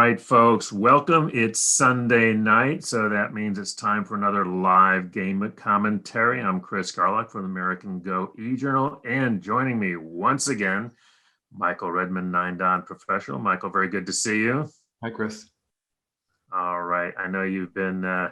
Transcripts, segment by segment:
right, folks, welcome. It's Sunday night, so that means it's time for another live game commentary. I'm Chris Garlock from the American Go e-Journal, and joining me once again, Michael Redmond, 9-Dan professional. Michael, very good to see you. Hi, Chris. All right, I know you've been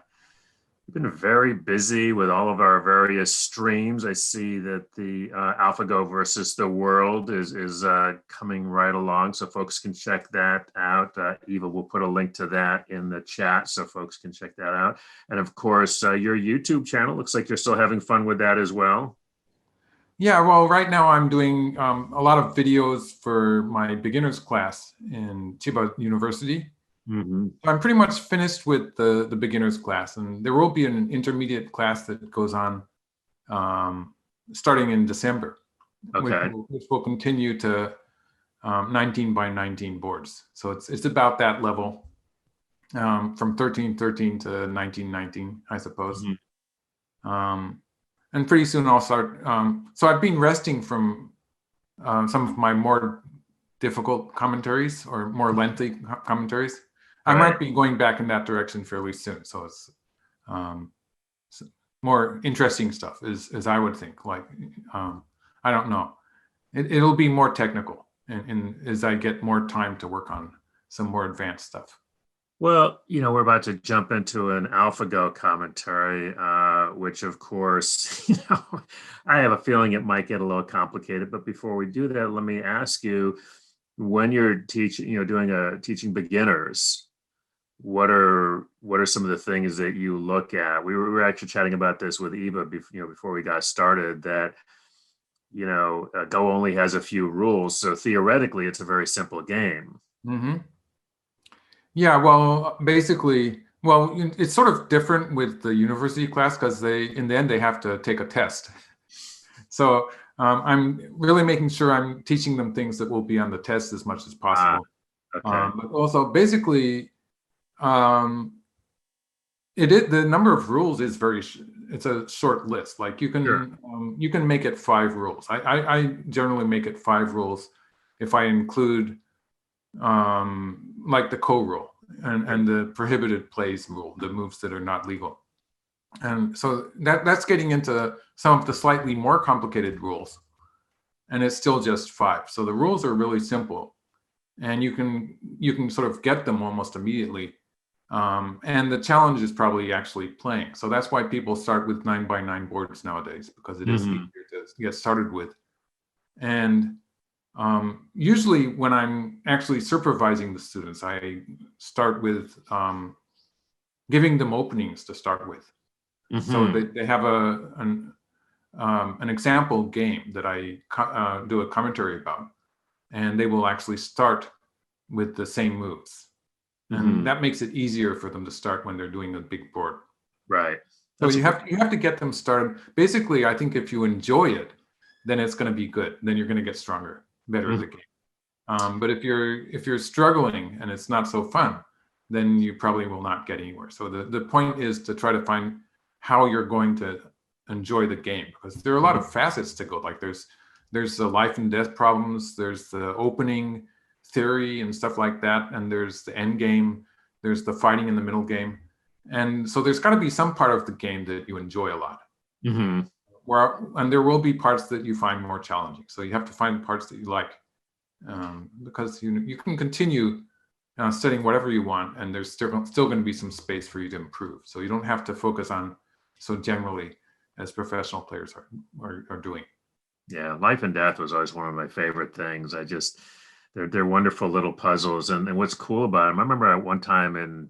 very busy with all of our various streams. I see that the AlphaGo versus the world is coming right along, so folks can check that out. Eva will put a link to that in the chat so folks can check that out. And of course, your YouTube channel, looks like you're still having fun with that as well. Yeah, well, right now I'm doing a lot of videos for my beginners class in Chiba University. Mm-hmm. I'm pretty much finished with the beginners class, and there will be an intermediate class that goes on starting in December, Okay. which will continue to 19 by 19 boards. So it's about that level, from 1313 to 1919, I suppose. Mm-hmm. And pretty soon I'll start. So I've been resting from some of my more difficult commentaries or more lengthy commentaries. I might be going back in that direction fairly soon. So it's more interesting stuff, as I would think. Like, I don't know. It'll be more technical, and as I get more time to work on some more advanced stuff. Well, we're about to jump into an AlphaGo commentary, which, of course, I have a feeling it might get a little complicated. But before we do that, let me ask you, when you're teaching, teaching beginners, what are some of the things that you look at? We were actually chatting about this with Eva, before we got started, that Go only has a few rules, so theoretically, it's a very simple game. Mm-hmm. Yeah, well, basically, it's sort of different with the university class because in the end, they have to take a test. So I'm really making sure I'm teaching them things that will be on the test as much as possible. Okay. But also, basically, the number of rules is it's a short list. Like you can make it 5 rules. I generally make it 5 rules if I include like the co-rule and the prohibited plays rule, the moves that are not legal. And so that's getting into some of the slightly more complicated rules, and it's still just 5. So the rules are really simple, and you can sort of get them almost immediately. And the challenge is probably actually playing. So that's why people start with 9 by 9 boards nowadays, because it is easier to get started with. And usually when I'm actually supervising the students, I start with giving them openings to start with. Mm-hmm. So they have an example game that I do a commentary about, and they will actually start with the same moves. And that makes it easier for them to start when they're doing a big board. Right. So you have to get them started. Basically, I think if you enjoy it, then it's going to be good. Then you're going to get stronger, better at the game. But if you're struggling and it's not so fun, then you probably will not get anywhere. So the point is to try to find how you're going to enjoy the game, because there are a lot of facets to go. Like there's the life and death problems, there's the opening theory and stuff like that, and there's the end game, there's the fighting in the middle game, and so there's got to be some part of the game that you enjoy a lot. And there will be parts that you find more challenging, so you have to find parts that you like, because you can continue studying whatever you want, and there's still going to be some space for you to improve, so you don't have to focus on so generally as professional players are doing. Yeah, life and death was always one of my favorite things. They're wonderful little puzzles, and what's cool about them, I remember at one time in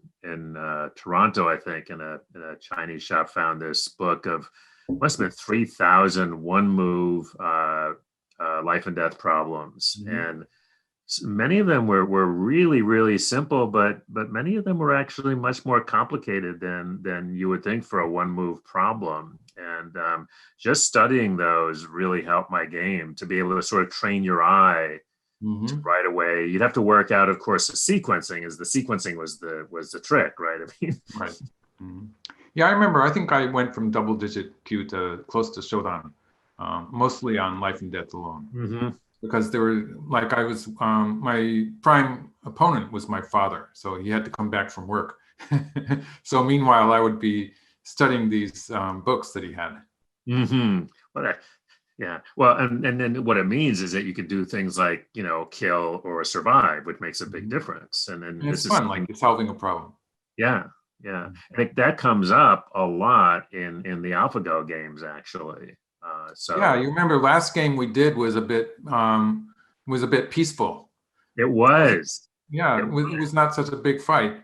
Toronto, I think, in a Chinese shop, found this book of, must have been 3,000 one move life and death problems, and many of them were really, really simple, but many of them were actually much more complicated than you would think for a one move problem. And just studying those really helped my game to be able to sort of train your eye right away. You'd have to work out, of course, the sequencing was the trick, right? I mean, right. Yeah, I remember. I think I went from double digit Q to close to Shodan, mostly on life and death alone, because there were, like, I was my prime opponent was my father, so he had to come back from work. So meanwhile, I would be studying these books that he had. Mm-hmm. Yeah. Well, and then what it means is that you can do things like, kill or survive, which makes a big difference. And then And it's this is fun, like you're solving a problem. yeah, yeah. I think that comes up a lot in the AlphaGo games, actually. Yeah, So you remember last game we did was a bit peaceful. it was. Yeah, It it was not such a big fight.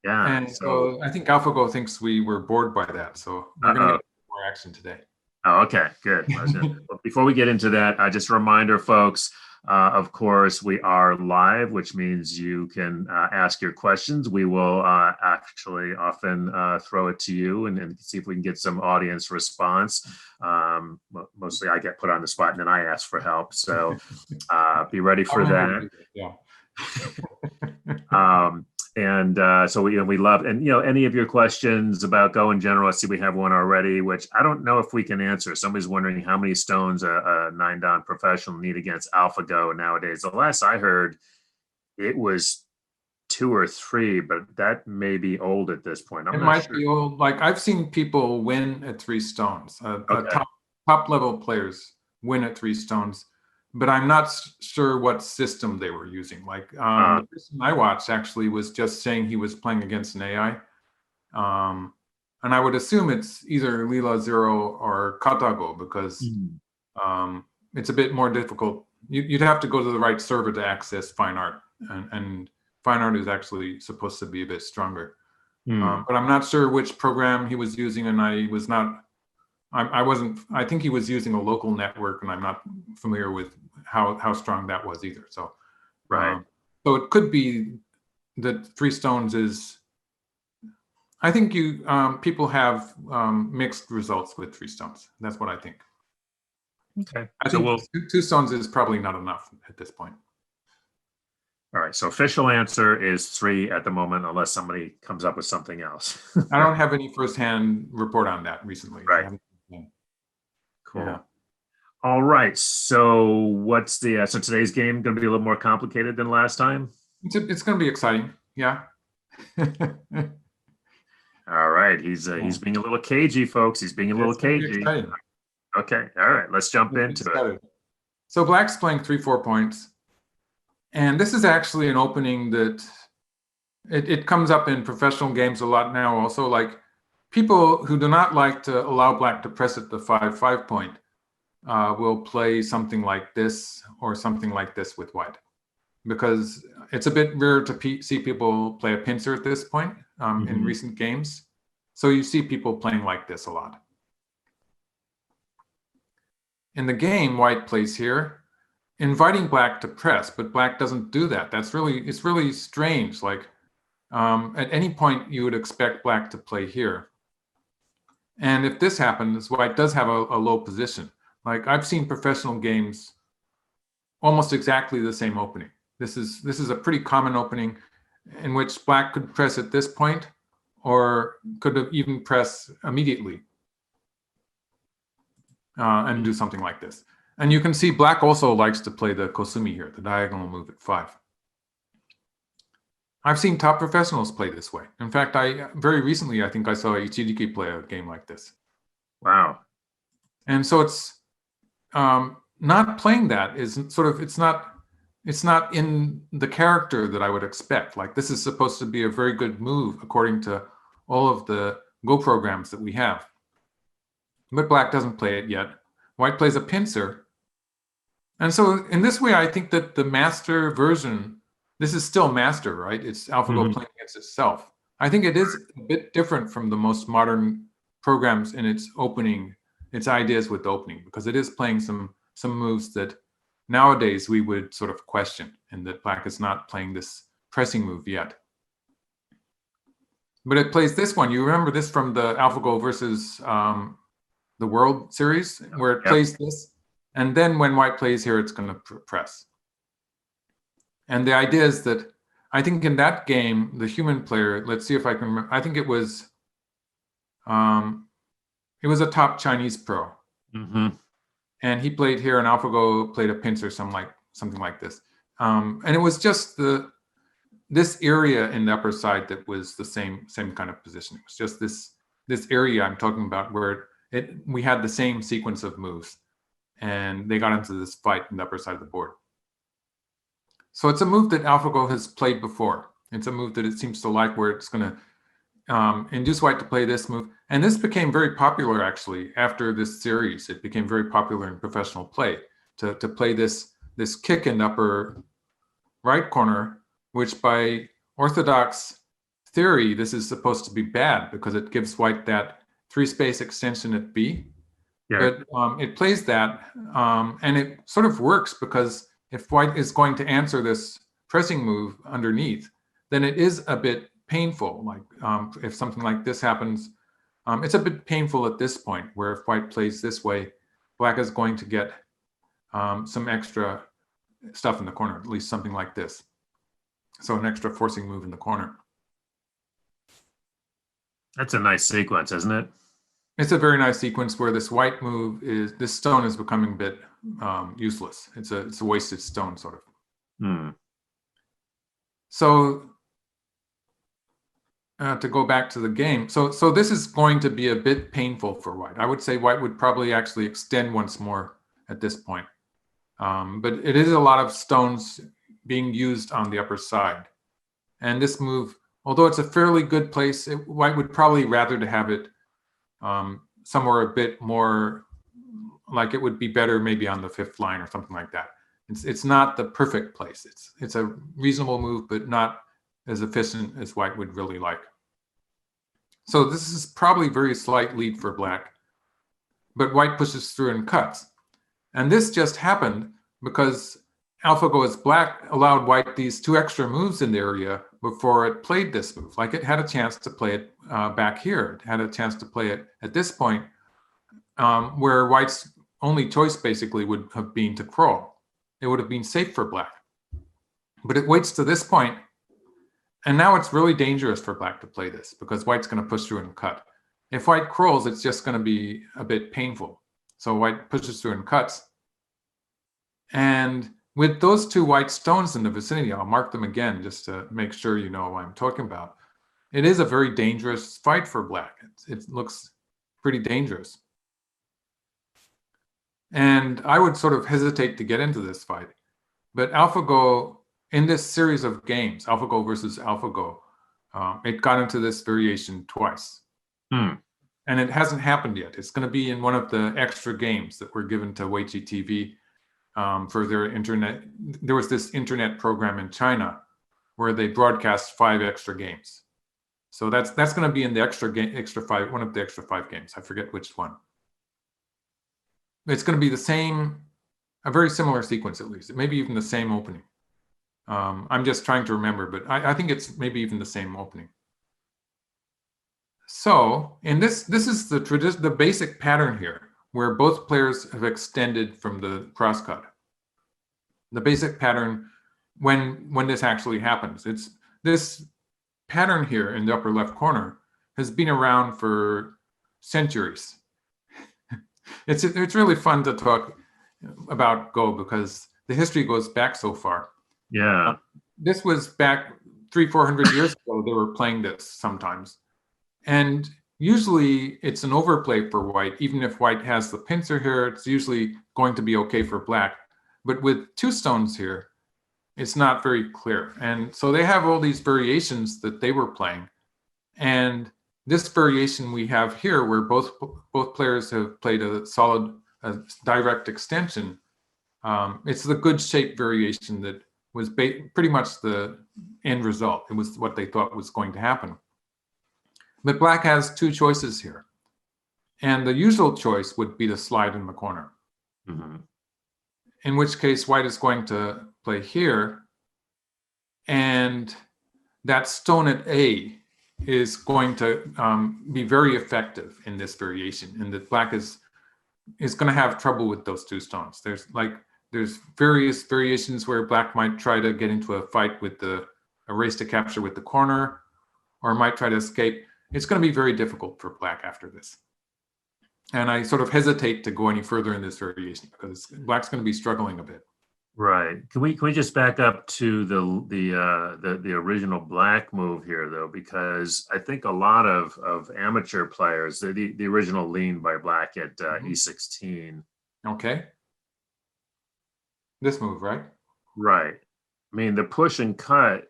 Yeah. And So, so I think AlphaGo thinks we were bored by that. So we're going to uh-oh. get more action today. Oh, okay, good. Well, before we get into that, just a reminder, folks, of course, we are live, which means you can ask your questions. We will actually often throw it to you and see if we can get some audience response. Mostly I get put on the spot and then I ask for help. So be ready for that. Yeah. So we love, and any of your questions about Go in general. I see we have one already, which I don't know if we can answer. Somebody's wondering how many stones a 9-dan professional need against AlphaGo nowadays. The last I heard, it was 2 or 3, but that may be old at this point. It might be old. Like I've seen people win at 3 stones. Okay. Top level players win at 3 stones. But I'm not sure what system they were using. Like the person I watched actually was just saying he was playing against an AI. And I would assume it's either Lila Zero or Katago because it's a bit more difficult. You'd have to go to the right server to access fine art. And fine art is actually supposed to be a bit stronger. But I'm not sure which program he was using, and I think he was using a local network, and I'm not familiar with how strong that was either. So, right. So it could be that 3 stones is. I think people have mixed results with 3 stones. That's what I think. Okay. I think 2 stones is probably not enough at this point. All right. So official answer is 3 at the moment, unless somebody comes up with something else. I don't have any firsthand report on that recently. Right. Cool. Yeah. All right. So what's the so today's game going to be a little more complicated than last time? It's going to be exciting. Yeah. All right. He's being a little cagey, folks. He's being a little cagey. Okay. All right. Let's jump into it. So Black's playing 3-4 points. And this is actually an opening that it comes up in professional games a lot now also. Like people who do not like to allow Black to press at the 5-5 point will play something like this or something like this with White, because it's a bit rare to see people play a pincer at this point in recent games. So you see people playing like this a lot. In the game, White plays here, inviting Black to press, but Black doesn't do that. It's really strange. Like at any point you would expect Black to play here. And if this happens, White does have a low position. Like I've seen professional games almost exactly the same opening. This is a pretty common opening in which Black could press at this point or could even press immediately and do something like this. And you can see Black also likes to play the Kosumi here, the diagonal move at 5. I've seen top professionals play this way. In fact, very recently, I think I saw Ichidiki play a game like this. Wow. And so it's not playing that is sort of, it's not in the character that I would expect. Like this is supposed to be a very good move according to all of the Go programs that we have. But Black doesn't play it yet. White plays a pincer. And so in this way, I think that the master version, this is still master, right? It's AlphaGo playing against itself. I think it is a bit different from the most modern programs in its opening, its ideas with the opening, because it is playing some moves that nowadays we would sort of question, and that Black is not playing this pressing move yet. But it plays this one. You remember this from the AlphaGo versus the World Series, where it plays this, and then when White plays here, it's going to press. And the idea is that I think in that game, the human player, let's see if I can remember, I think it was a top Chinese pro. And he played here, and AlphaGo played a pincer, something like this. And it was just this area in the upper side that was the same kind of position. It was just this area I'm talking about where we had the same sequence of moves, and they got into this fight in the upper side of the board. So it's a move that AlphaGo has played before. It's a move that it seems to like, where it's going to induce white to play this move. And this became very popular, actually, after this series. It became very popular in professional play to play this kick in the upper right corner, which by orthodox theory, this is supposed to be bad because it gives white that 3-space extension at B. Yeah. But it plays that, and it sort of works, because if white is going to answer this pressing move underneath, then it is a bit painful. Like if something like this happens, it's a bit painful at this point, where if white plays this way, black is going to get some extra stuff in the corner, at least something like this. So an extra forcing move in the corner. That's a nice sequence, isn't it? It's a very nice sequence where this white move this stone is becoming a bit useless. It's a wasted stone, sort of. Hmm. So to go back to the game, so this is going to be a bit painful for white. I would say white would probably actually extend once more at this point. But it is a lot of stones being used on the upper side. And this move, although it's a fairly good place, white would probably rather to have it somewhere a bit more, like it would be better maybe on the 5th line or something like that. It's not the perfect place. It's a reasonable move, but not as efficient as white would really like. So this is probably very slight lead for black, but white pushes through and cuts. And this just happened because AlphaGo as black allowed white these 2 extra moves in the area before it played this move. Like it had a chance to play it back here. It had a chance to play it at this point, where white's only choice basically would have been to crawl. It would have been safe for black. But it waits to this point, and now it's really dangerous for black to play this, because white's going to push through and cut. If white crawls, it's just going to be a bit painful. So white pushes through and cuts. And with those 2 white stones in the vicinity, I'll mark them again just to make sure you know what I'm talking about. It is a very dangerous fight for black. It looks pretty dangerous. And I would sort of hesitate to get into this fight. But AlphaGo, in this series of games, AlphaGo versus AlphaGo, it got into this variation twice. And it hasn't happened yet. It's going to be in one of the extra games that were given to Weiqi TV for their internet. There was this internet program in China where they broadcast 5 extra games. So that's going to be in the one of the extra 5 games. I forget which one. It's going to be a very similar sequence, at least. Maybe even the same opening. I'm just trying to remember, but I think it's maybe even the same opening. So, and this is the basic pattern here, where both players have extended from the crosscut. The basic pattern when this actually happens. It's this pattern here in the upper left corner has been around for centuries. It's really fun to talk about Go because the history goes back so far. Yeah. This was back 300-400 years ago. They were playing this sometimes. And usually it's an overplay for white. Even if white has the pincer here, it's usually going to be okay for black. But with 2 stones here, it's not very clear. And so they have all these variations that they were playing. And this variation we have here, where both players have played a solid direct extension, it's the good shape variation that was pretty much the end result. It was what they thought was going to happen. But black has 2 choices here. And the usual choice would be to slide in the corner. In which case white is going to play here. And that stone at A is going to be very effective in this variation. And that black is going to have trouble with those 2 stones. There's various variations where black might try to get into a fight with a race to capture with the corner, or might try to escape. It's going to be very difficult for black after this. And I sort of hesitate to go any further in this variation because black's going to be struggling a bit. Right. Can we just back up to the original black move here though, because I think a lot of amateur players, the original lean by black at E16. Okay. This move, right? Right. I mean, the push and cut,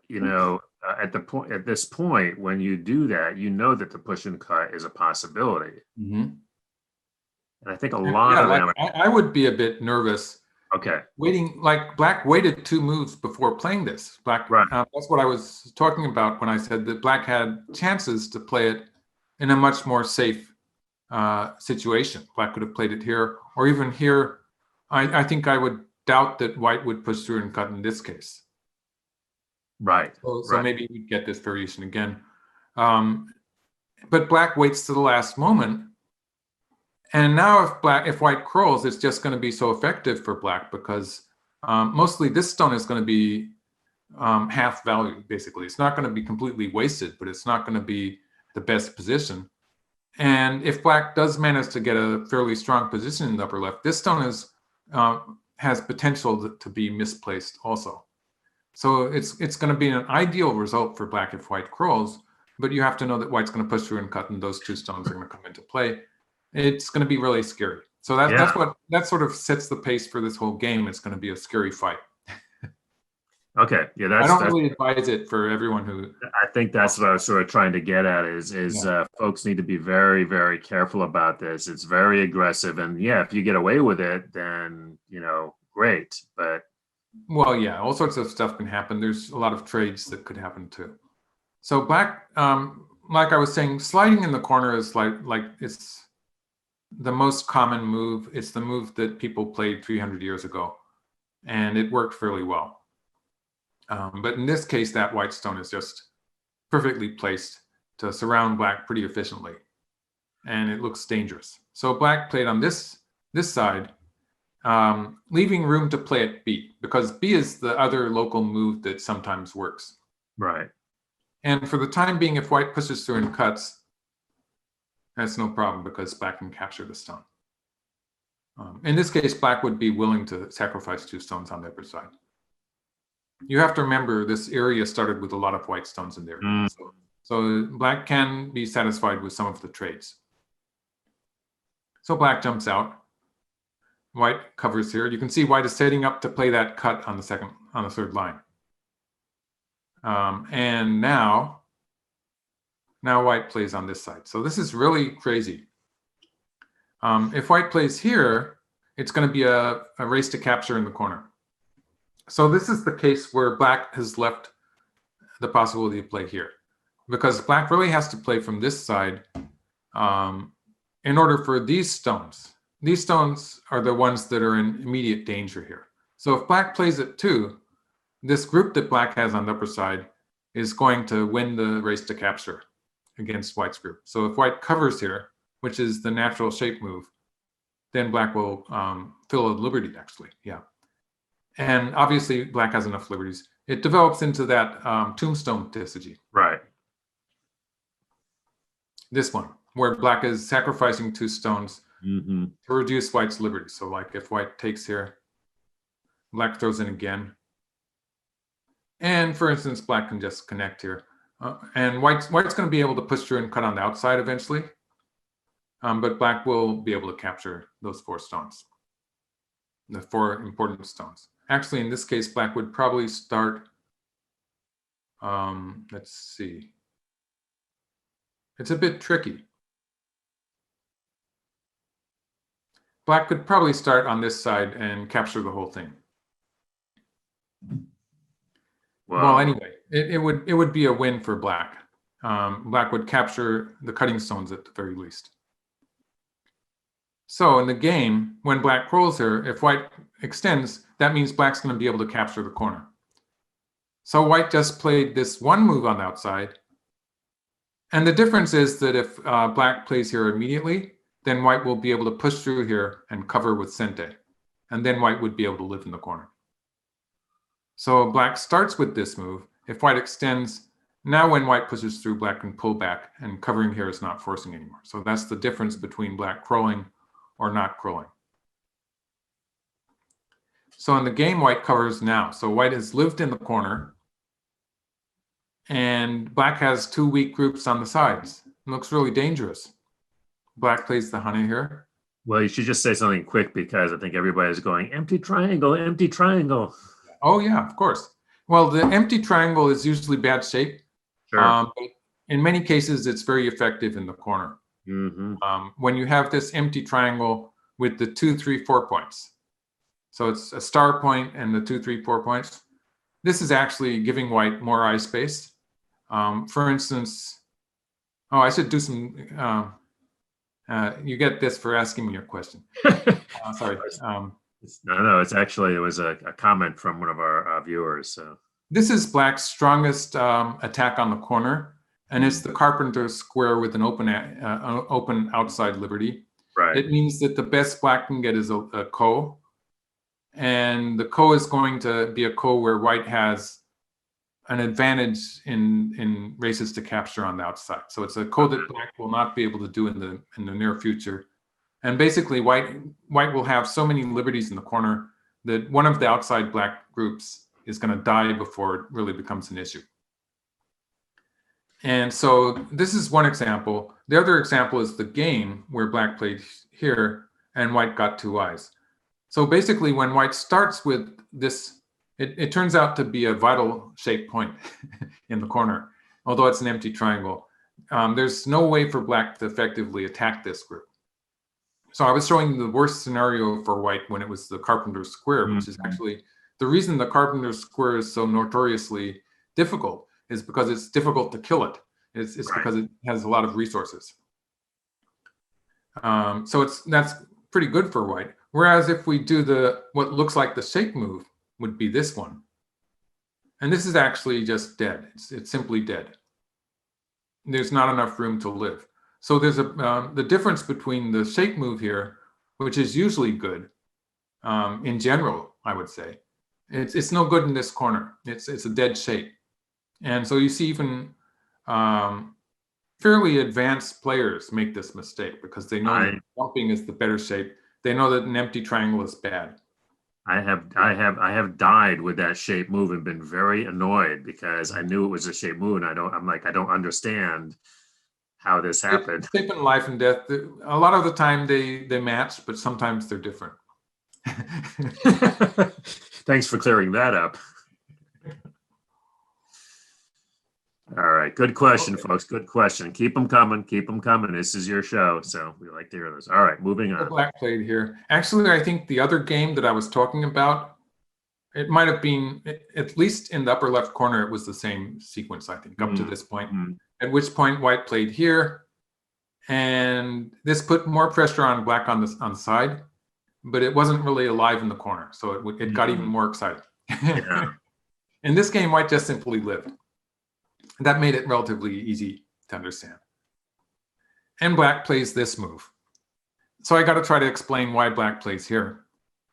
at this point, when you do that, you know that the push and cut is a possibility. Mm-hmm. And I think a lot Yeah, of like them. I would be a bit nervous Okay. waiting. Like black waited 2 moves before playing this. Black. Right. That's what I was talking about when I said that black had chances to play it in a much more safe situation. Black could have played it here or even here. I think I would doubt that white would push through and cut in this case. Right. So maybe we'd get this variation again. But black waits to the last moment. And now if white curls, it's just going to be so effective for black because mostly this stone is going to be half value, basically. It's not going to be completely wasted, but it's not going to be the best position. And if black does manage to get a fairly strong position in the upper left, this stone has potential to be misplaced also. So it's going to be an ideal result for black if white curls, but you have to know that white's going to push through and cut, and those 2 stones are going to come into play. It's going to be really scary. So that sort of sets the pace for this whole game. It's going to be a scary fight. Okay. Yeah, I don't really advise it for everyone who. I think that's what I was sort of trying to get at is folks need to be very, very careful about this. It's very aggressive, and yeah, if you get away with it, then great. But well, yeah, all sorts of stuff can happen. There's a lot of trades that could happen too. So black, like I was saying, sliding in the corner is like it's the most common move. It's the move that people played 300 years ago, and it worked fairly well. But in this case, that white stone is just perfectly placed to surround black pretty efficiently, and it looks dangerous. So black played on this side, leaving room to play at B, because B is the other local move that sometimes works. right. And for the time being, if white pushes through and cuts, that's no problem because black can capture the stone. In this case, black would be willing to sacrifice 2 stones on the upper side. You have to remember this area started with a lot of white stones in there. So black can be satisfied with some of the trades. So black jumps out. White covers here. You can see white is setting up to play that cut on the 3rd line. And now white plays on this side. So this is really crazy. If white plays here, it's going to be a race to capture in the corner. So this is the case where black has left the possibility to play here, because black really has to play from this side in order for these stones. These stones are the ones that are in immediate danger here. So if black plays it too, this group that black has on the upper side is going to win the race to capture against white's group. So if white covers here, which is the natural shape move, then black will fill a liberty, actually. Yeah. And obviously, black has enough liberties. It develops into that tombstone strategy. Right. This one, where black is sacrificing 2 stones Mm-hmm. to reduce white's liberty. So like if white takes here, black throws in again. And for instance, black can just connect here. And white's going to be able to push through and cut on the outside eventually. But black will be able to capture those 4 stones, the 4 important stones. Actually, in this case, black would probably start, let's see. It's a bit tricky. Black could probably start on this side and capture the whole thing. Well, anyway, it would be a win for black. Black would capture the cutting stones at the very least. So in the game, when black rolls here, if white extends, that means black's going to be able to capture the corner. So white just played this one move on the outside. And the difference is that if black plays here immediately, then white will be able to push through here and cover with Sente. And then white would be able to live in the corner. So black starts with this move. If white extends, now when white pushes through, black can pull back, and covering here is not forcing anymore. So that's the difference between black crowing or not crowing. So in the game, white covers now. So white has lived in the corner, and black has two weak groups on the sides. It looks really dangerous. Black plays the honey here. Well, you should just say something quick because I think everybody's going empty triangle, empty triangle. Oh yeah, of course. Well, the empty triangle is usually bad shape. Sure. But in many cases, it's very effective in the corner. Mm-hmm. When you have this empty triangle with the 2, 3, 4 points. So it's a star point and the 2, 3, 4 points. This is actually giving white more eye space. For instance, I should do some, you get this for asking me a question. Sorry. No, it's actually, it was a comment from one of our viewers. So this is black's strongest attack on the corner, and it's the carpenter's square with an open outside liberty. right. It means that the best black can get is a ko, and the ko is going to be a ko where white has an advantage in races to capture on the outside. So it's a ko that black will not be able to do in the near future. And basically, white will have so many liberties in the corner that one of the outside black groups is going to die before it really becomes an issue. And so this is one example. The other example is the game where black played here and white got two eyes. So basically, when white starts with this, it turns out to be a vital shape point in the corner, although it's an empty triangle. There's no way for black to effectively attack this group. So I was showing the worst scenario for white when it was the carpenter's square, which is actually the reason the carpenter's square is so notoriously difficult is because it's difficult to kill it. It's right. Because it has a lot of resources. So that's pretty good for white. Whereas if we do what looks like the shape move would be this one. And this is actually just dead. It's simply dead. There's not enough room to live. So there's the difference between the shape move here, which is usually good in general, I would say. It's no good in this corner. It's a dead shape. And so you see even fairly advanced players make this mistake because they know that jumping is the better shape. They know that an empty triangle is bad. I have died with that shape move and been very annoyed because I knew it was a shape move and I don't understand how this happened. Shape in life and death. A lot of the time they match, but sometimes they're different. Thanks for clearing that up. All right, good question, folks. Good question. Keep them coming. Keep them coming. This is your show, so we like to hear those. All right, moving on. Black played here. Actually, I think the other game that I was talking about, it might have been, at least in the upper left corner, it was the same sequence, I think, up to this point. At which point white played here, and this put more pressure on black on the side, but it wasn't really alive in the corner, so it got even more exciting. Yeah. In this game, white just simply lived. That made it relatively easy to understand. And black plays this move. So I got to try to explain why black plays here.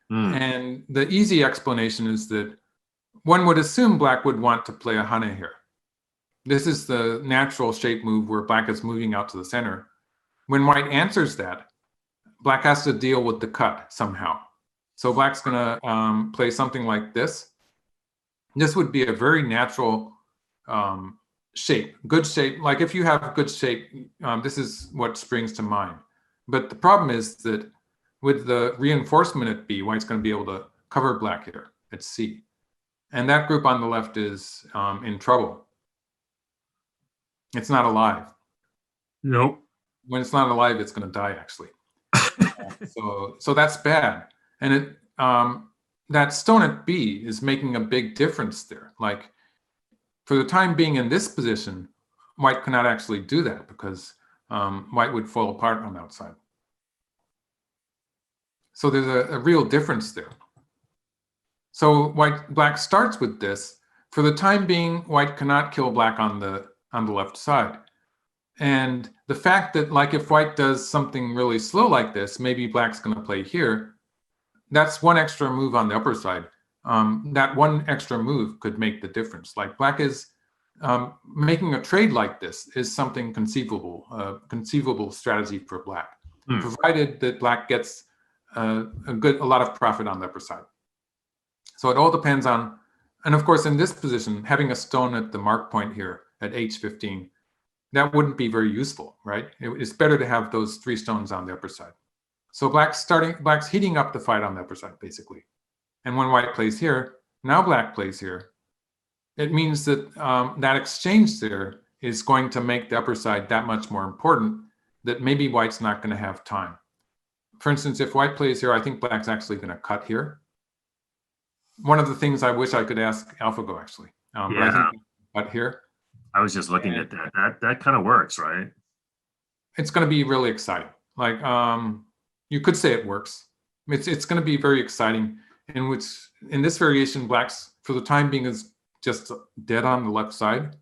And the easy explanation is that one would assume black would want to play a hane here. This is the natural shape move where black is moving out to the center. When white answers that, black has to deal with the cut somehow. So black's going to play something like this. This would be a very natural shape, good shape. Like if you have good shape, this is what springs to mind. But the problem is that with the reinforcement at B, white's going to be able to cover black here at C. And that group on the left is in trouble. It's not alive. Nope. When it's not alive, it's going to die, actually. So that's bad. And that stone at B is making a big difference there. Like, for the time being in this position, white cannot actually do that because white would fall apart on the outside. So there's a real difference there. So black starts with this. For the time being, white cannot kill black on the left side. And the fact that, like, if white does something really slow like this, maybe black's going to play here. That's one extra move on the upper side. That one extra move could make the difference. Like black is making a trade like this is something conceivable, conceivable strategy for black, provided that black gets a lot of profit on the upper side. So it all depends on, and of course, in this position, having a stone at the mark point here at h15, that wouldn't be very useful, right? It's better to have those 3 stones on the upper side. So black's heating up the fight on the upper side, basically. And when white plays here, now black plays here, it means that that exchange there is going to make the upper side that much more important that maybe white's not going to have time. For instance, if white plays here, I think black's actually going to cut here. One of the things I wish I could ask AlphaGo, actually. But I think cut here. I was just looking at that. That kind of works, right? It's going to be really exciting. Like, you could say it works. It's going to be very exciting. In which, in this variation, black's, for the time being, is just dead on the left side.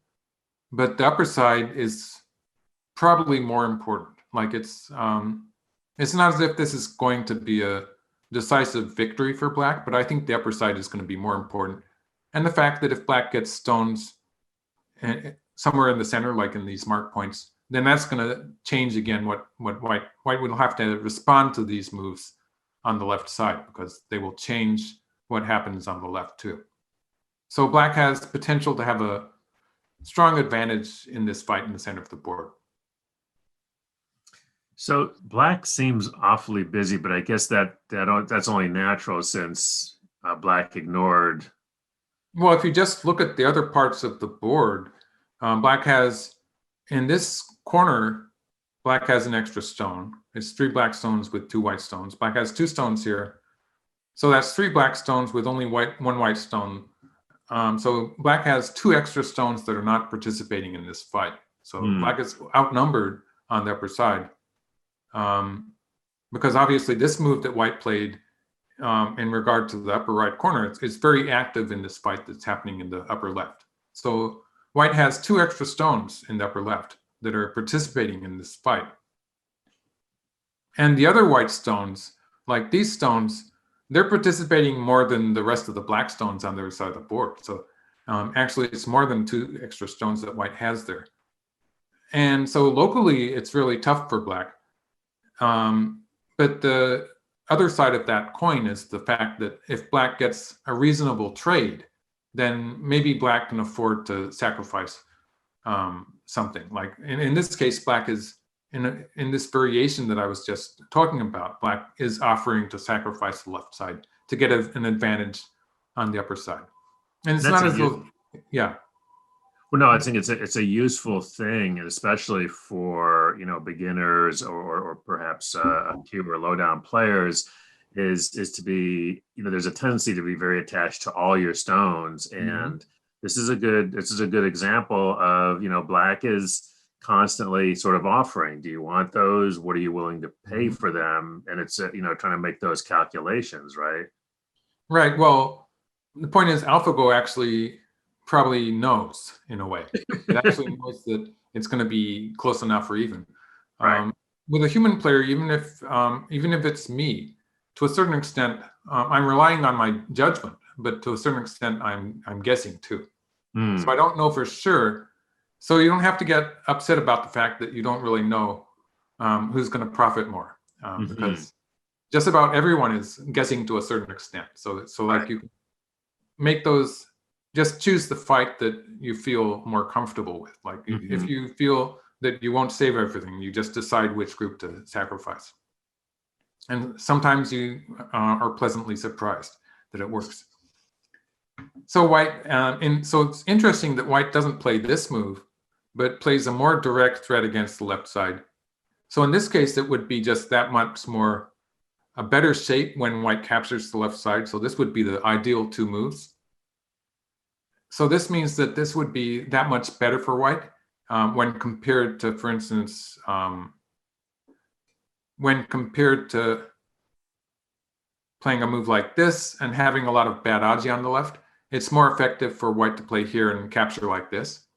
But the upper side is probably more important. Like, it's not as if this is going to be a decisive victory for black, but I think the upper side is going to be more important. And the fact that if black gets stones somewhere in the center, like in these mark points, then that's going to change again what white will have to respond to these moves on the left side, because they will change what happens on the left too. So black has potential to have a strong advantage in this fight in the center of the board. So black seems awfully busy, but I guess that's only natural since black ignored. Well, if you just look at the other parts of the board, black has, in this corner, black has an extra stone. It's 3 black stones with 2 white stones. Black has 2 stones here. So that's 3 black stones with only 1 white stone. So black has 2 extra stones that are not participating in this fight. So black is outnumbered on the upper side. Because obviously this move that white played in regard to the upper right corner, it's very active in this fight that's happening in the upper left. So white has 2 extra stones in the upper left that are participating in this fight. And the other white stones, like these stones, they're participating more than the rest of the black stones on the other side of the board. So actually, it's more than 2 extra stones that white has there. And so locally, it's really tough for black. But the other side of that coin is the fact that if black gets a reasonable trade, then maybe black can afford to sacrifice something. Like in this case, black is, in this variation that I was just talking about, black is offering to sacrifice the left side to get an advantage on the upper side. And it's not as though, yeah. Well, no, I think it's a useful thing, especially for beginners or perhaps acute or low down players, is to be there's a tendency to be very attached to all your stones, and this is a good example of black is constantly sort of offering. Do you want those? What are you willing to pay for them? And it's trying to make those calculations, right? Right. Well, the point is, AlphaGo actually probably knows in a way. It actually knows that it's going to be close enough or even. Right. With a human player, even if it's me, to a certain extent, I'm relying on my judgment, but to a certain extent, I'm guessing too. So I don't know for sure. So you don't have to get upset about the fact that you don't really know who's going to profit more, because just about everyone is guessing to a certain extent. So like you make those. Just choose the fight that you feel more comfortable with. Like if you feel that you won't save everything, you just decide which group to sacrifice. And sometimes you are pleasantly surprised that it works. So white, so it's interesting that white doesn't play this move, but plays a more direct threat against the left side. So in this case, it would be just that much more a better shape when white captures the left side. So this would be the ideal 2 moves. So this means that this would be that much better for white when compared to, for instance, when compared to playing a move like this and having a lot of bad agi on the left. It's more effective for white to play here and capture like this.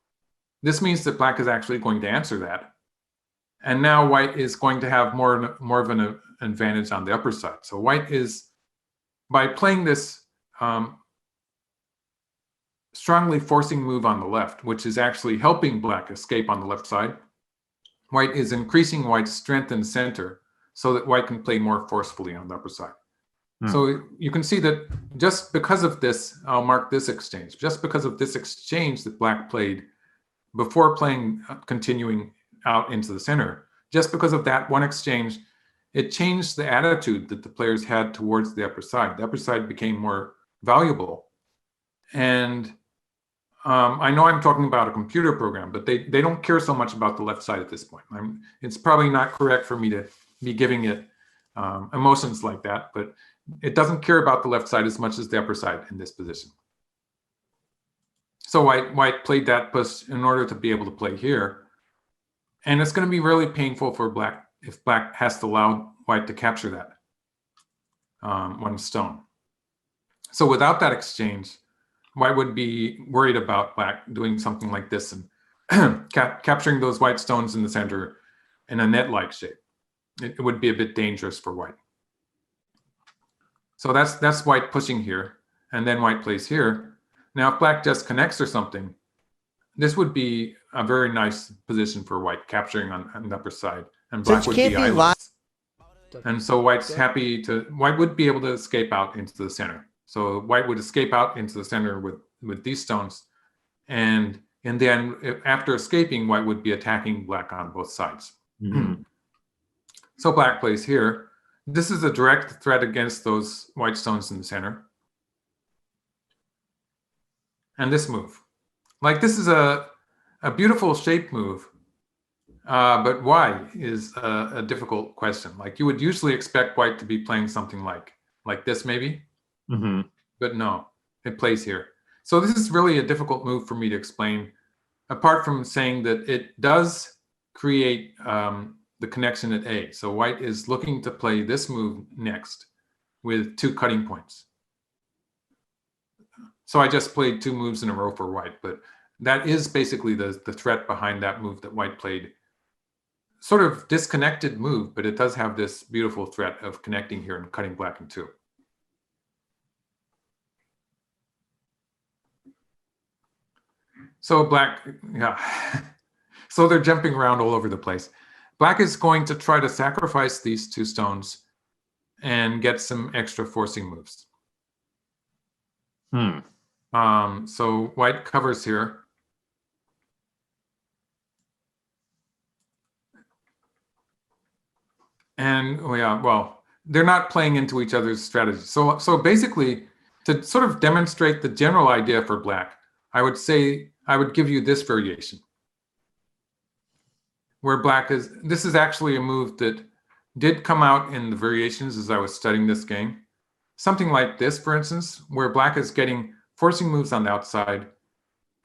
This means that black is actually going to answer that. And now white is going to have more of an advantage on the upper side. So white is, by playing this strongly forcing move on the left, which is actually helping black escape on the left side, white is increasing white's strength in center so that white can play more forcefully on the upper side. So you can see that just because of this, I'll mark this exchange, just because of this exchange that black played before playing, continuing out into the center, just because of that one exchange, it changed the attitude that the players had towards the upper side. The upper side became more valuable. And I know I'm talking about a computer program, but they don't care so much about the left side at this point. It's probably not correct for me to be giving it emotions like that, but it doesn't care about the left side as much as the upper side in this position. So white played that push in order to be able to play here. And it's going to be really painful for black if black has to allow white to capture that one stone. So without that exchange, white would be worried about black doing something like this and capturing those white stones in the center in a net-like shape. It would be a bit dangerous for white. So that's white pushing here, and then white plays here. Now, if black just connects or something, this would be a very nice position for white, capturing on the upper side, and black would be eyeless. And so white's happy to, white would be able to escape out into the center. So white would escape out into the center with these stones, and then after escaping, white would be attacking black on both sides. So black plays here. This is a direct threat against those white stones in the center. And this move. Like, this is a beautiful shape move, but why is a difficult question. Like, you would usually expect white to be playing something like this maybe, but no, it plays here. So this is really a difficult move for me to explain, apart from saying that it does create the connection at A. So white is looking to play this move next with 2 cutting points. So I just played 2 moves in a row for white, but that is basically the threat behind that move that white played. Sort of disconnected move, but it does have this beautiful threat of connecting here and cutting black in 2. So black, yeah. So they're jumping around all over the place. Black is going to try to sacrifice these 2 stones and get some extra forcing moves. So white covers here. And yeah, well, they're not playing into each other's strategies. So basically, to sort of demonstrate the general idea for black, I would say I would give you this variation, where black is, this is actually a move that did come out in the variations as I was studying this game. Something like this, for instance, where black is getting forcing moves on the outside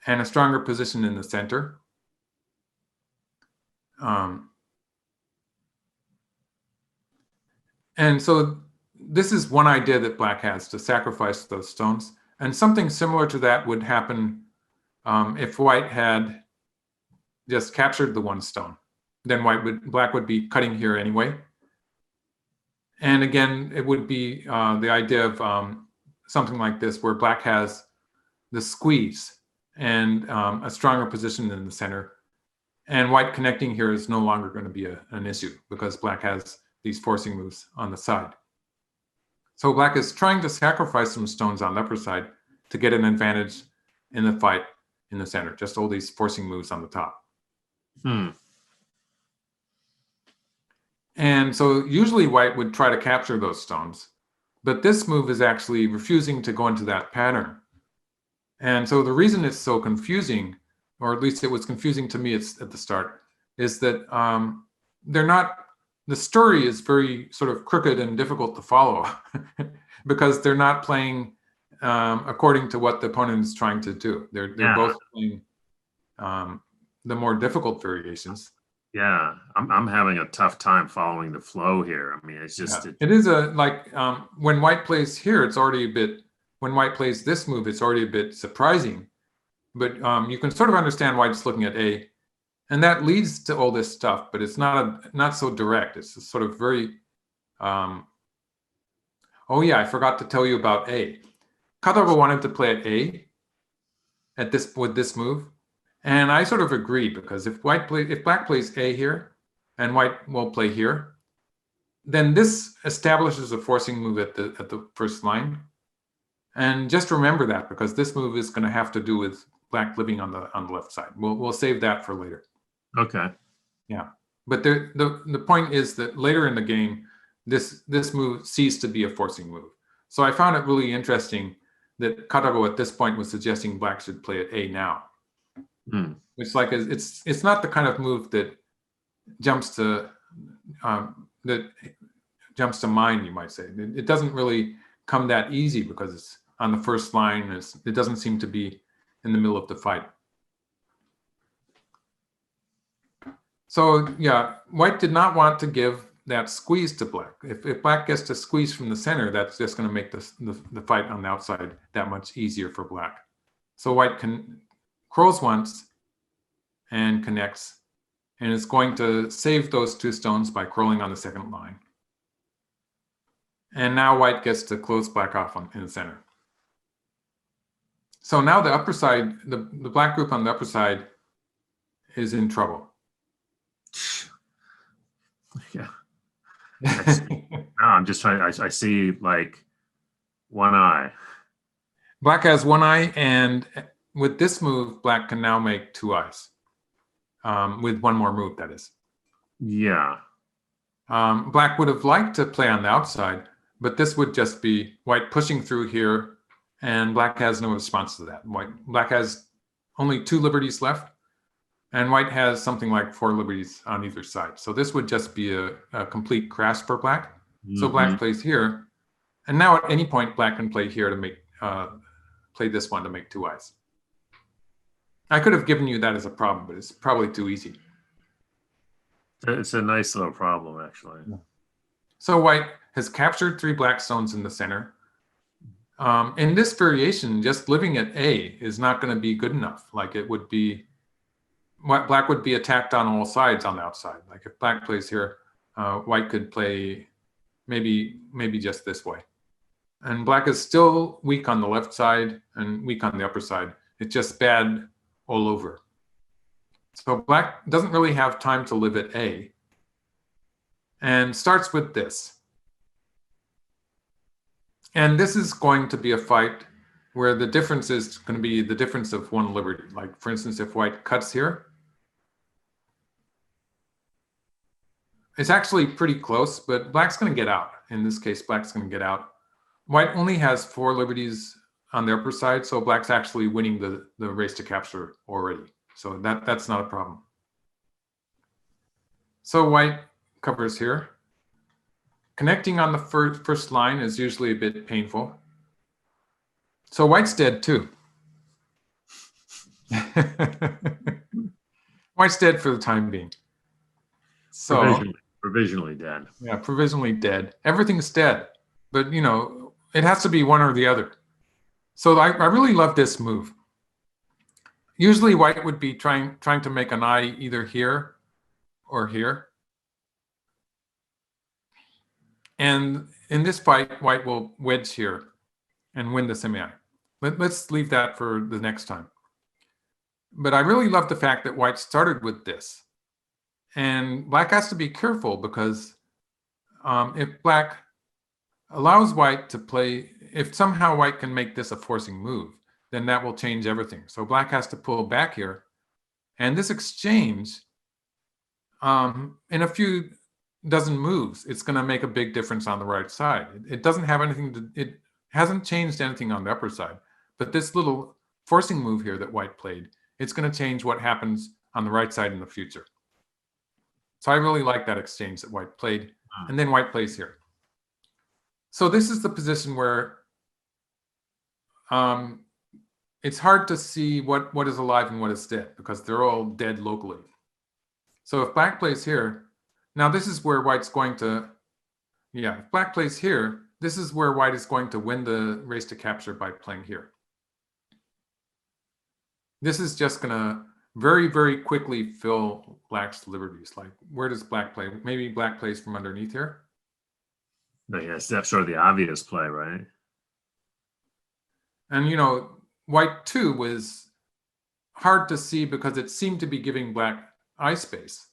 and a stronger position in the center. And so this is one idea that black has, to sacrifice those stones. And something similar to that would happen if white had just captured the 1 stone. Then black would be cutting here anyway. And again, it would be the idea of something like this, where black has the squeeze and a stronger position in the center. And white connecting here is no longer going to be an issue, because black has these forcing moves on the side. So black is trying to sacrifice some stones on the upper side to get an advantage in the fight in the center. Just all these forcing moves on the top. And so usually white would try to capture those stones, but this move is actually refusing to go into that pattern. And so the reason it's so confusing, or at least it was confusing to me at the start, is that they're not, the story is very sort of crooked and difficult to follow because they're not playing according to what the opponent is trying to do. They're both playing the more difficult variations. Yeah, I'm having a tough time following the flow here. I mean, it's just it is when white plays here, it's already a bit. When white plays this move, it's already a bit surprising, but you can sort of understand why it's looking at A, and that leads to all this stuff. But it's not so direct. It's just sort of very. Oh yeah, I forgot to tell you about A. Katawa wanted to play at A with this move. And I sort of agree, because if black plays A here, and white will play here, then this establishes a forcing move at the first line. And just remember that, because this move is going to have to do with black living on the left side. We'll save that for later. Okay. Yeah, but the point is that later in the game, this move ceased to be a forcing move. So I found it really interesting that Katago at this point was suggesting black should play at A now. It's like it's not the kind of move that jumps to mind, you might say. It doesn't really come that easy because it's on the first line. It doesn't seem to be in the middle of the fight. So yeah, white did not want to give that squeeze to black. If black gets to squeeze from the center, that's just going to make the fight on the outside that much easier for black. So white curls once and connects, and is going to save those 2 stones by curling on the second line. And now white gets to close black off in the center. So now the upper side, the black group on the upper side is in trouble. Yeah. I'm just trying. I see like one eye. Black has one eye, and with this move, black can now make 2 eyes. With one more move, that is. Yeah. Black would have liked to play on the outside, but this would just be white pushing through here, and black has no response to that. Black has only 2 liberties left, and white has something like 4 liberties on either side. So this would just be a complete crash for black. So black plays here, and now at any point black can play here to make play this one to make 2 eyes. I could have given you that as a problem, but it's probably too easy. It's a nice little problem, actually. So white has captured 3 black stones in the center. In this variation, just living at A is not going to be good enough. Like it would be, black would be attacked on all sides on the outside. Like if black plays here, white could play maybe just this way. And black is still weak on the left side and weak on the upper side. It's just bad all over. So black doesn't really have time to live at A, and starts with this. And this is going to be a fight where the difference is going to be the difference of 1 liberty. Like for instance, if white cuts here, it's actually pretty close, but black's going to get out. In this case, black's going to get out. White only has 4 liberties on the upper side, so black's actually winning the race to capture already. So that's not a problem. So white covers here. Connecting on the first line is usually a bit painful. So white's dead too. White's dead for the time being. So provisionally dead. Yeah, provisionally dead. Everything's dead, but you know, it has to be one or the other. So I really love this move. Usually white would be trying to make an eye either here or here. And in this fight, white will wedge here and win the semi-eye. Let's leave that for the next time. But I really love the fact that white started with this. And black has to be careful because if black allows white to play, if somehow white can make this a forcing move, then that will change everything. So black has to pull back here. And this exchange, in a few dozen moves, it's going to make a big difference on the right side. It doesn't have anything to, it hasn't changed anything on the upper side. But this little forcing move here that white played, it's going to change what happens on the right side in the future. So I really like that exchange that white played. And then white plays here. So this is the position where it's hard to see what is alive and what is dead because they're all dead locally. So if black plays here, now this is where white's going to, yeah, if black plays here, this is where white is going to win the race to capture by playing here. This is just going to very, very quickly fill black's liberties. Like, where does black play? Maybe black plays from underneath here. No, yes, that's sort of the obvious play, right? And, you know, white too was hard to see because it seemed to be giving black eye space.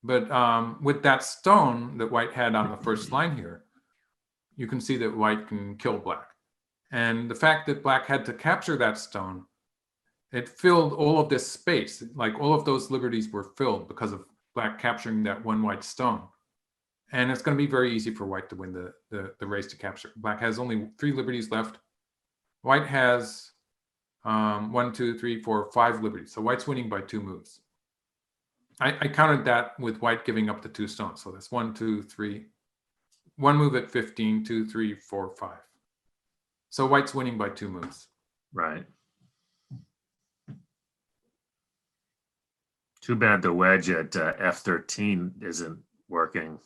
But with that stone that white had on the first line here, you can see that white can kill black. And the fact that black had to capture that stone, it filled all of this space. Like all of those liberties were filled because of black capturing that one white stone. And it's going to be very easy for white to win the race to capture. Black has only 3 liberties left. White has 1, 2, 3, 4, 5 liberties. So white's winning by 2 moves. I counted that with white giving up the 2 stones. So that's 1, 2, 3. 1 move at 15, 2, 3, 4, 5. So white's winning by 2 moves. Right. Too bad the wedge at F13 isn't working.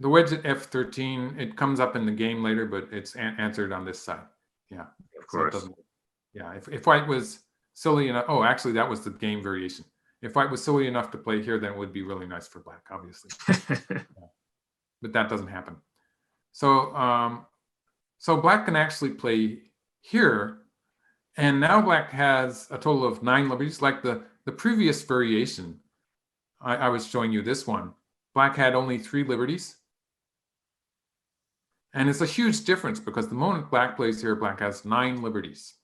The wedge at F13, it comes up in the game later, but it's answered on this side. Yeah. Of course. So yeah. If white was silly enough, oh, actually, that was the game variation. If white was silly enough to play here, then it would be really nice for black, obviously. Yeah. But that doesn't happen. So, so black can actually play here, and now black has a total of 9 liberties. Like the previous variation, I was showing you this one. Black had only 3 liberties. And it's a huge difference because the moment black plays here, black has 9 liberties.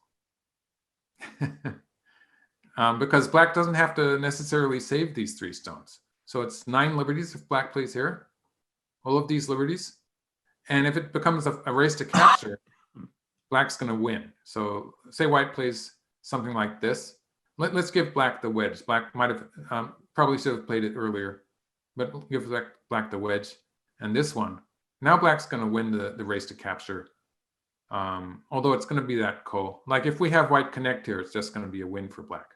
Because black doesn't have to necessarily save these 3 stones. So it's 9 liberties if black plays here, all of these liberties. And if it becomes a race to capture, black's going to win. So say white plays something like this. Let's give black the wedge. Black might have probably should have played it earlier, but give black the wedge. And this one, now black's going to win the race to capture. Although it's going to be that call. Like if we have white connect here, it's just going to be a win for black.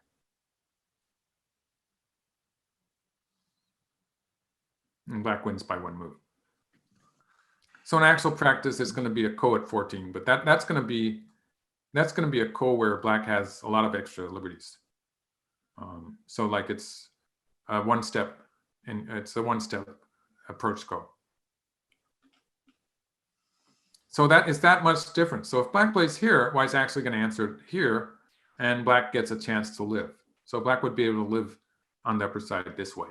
And black wins by 1 move. So in actual practice, it's going to be a ko at 14, but that's going to be a ko where black has a lot of extra liberties. So like it's a 1-step, and it's a 1-step approach ko. So that is that much different. So if black plays here, white's actually going to answer here, and black gets a chance to live. So black would be able to live on the upper side this way.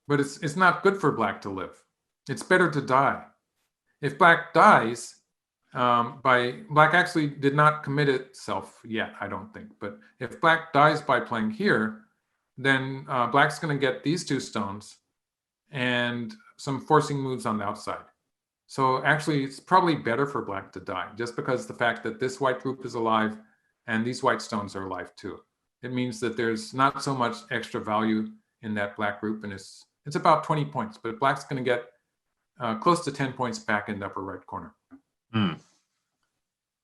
But it's not good for black to live. It's better to die. If black dies, black actually did not commit itself yet, I don't think. But if black dies by playing here, then black's going to get these 2 stones and some forcing moves on the outside. So actually, it's probably better for black to die, just because the fact that this white group is alive and these white stones are alive too. It means that there's not so much extra value in that black group, and it's about 20 points, but black's going to get close to 10 points back in the upper right corner. Mm.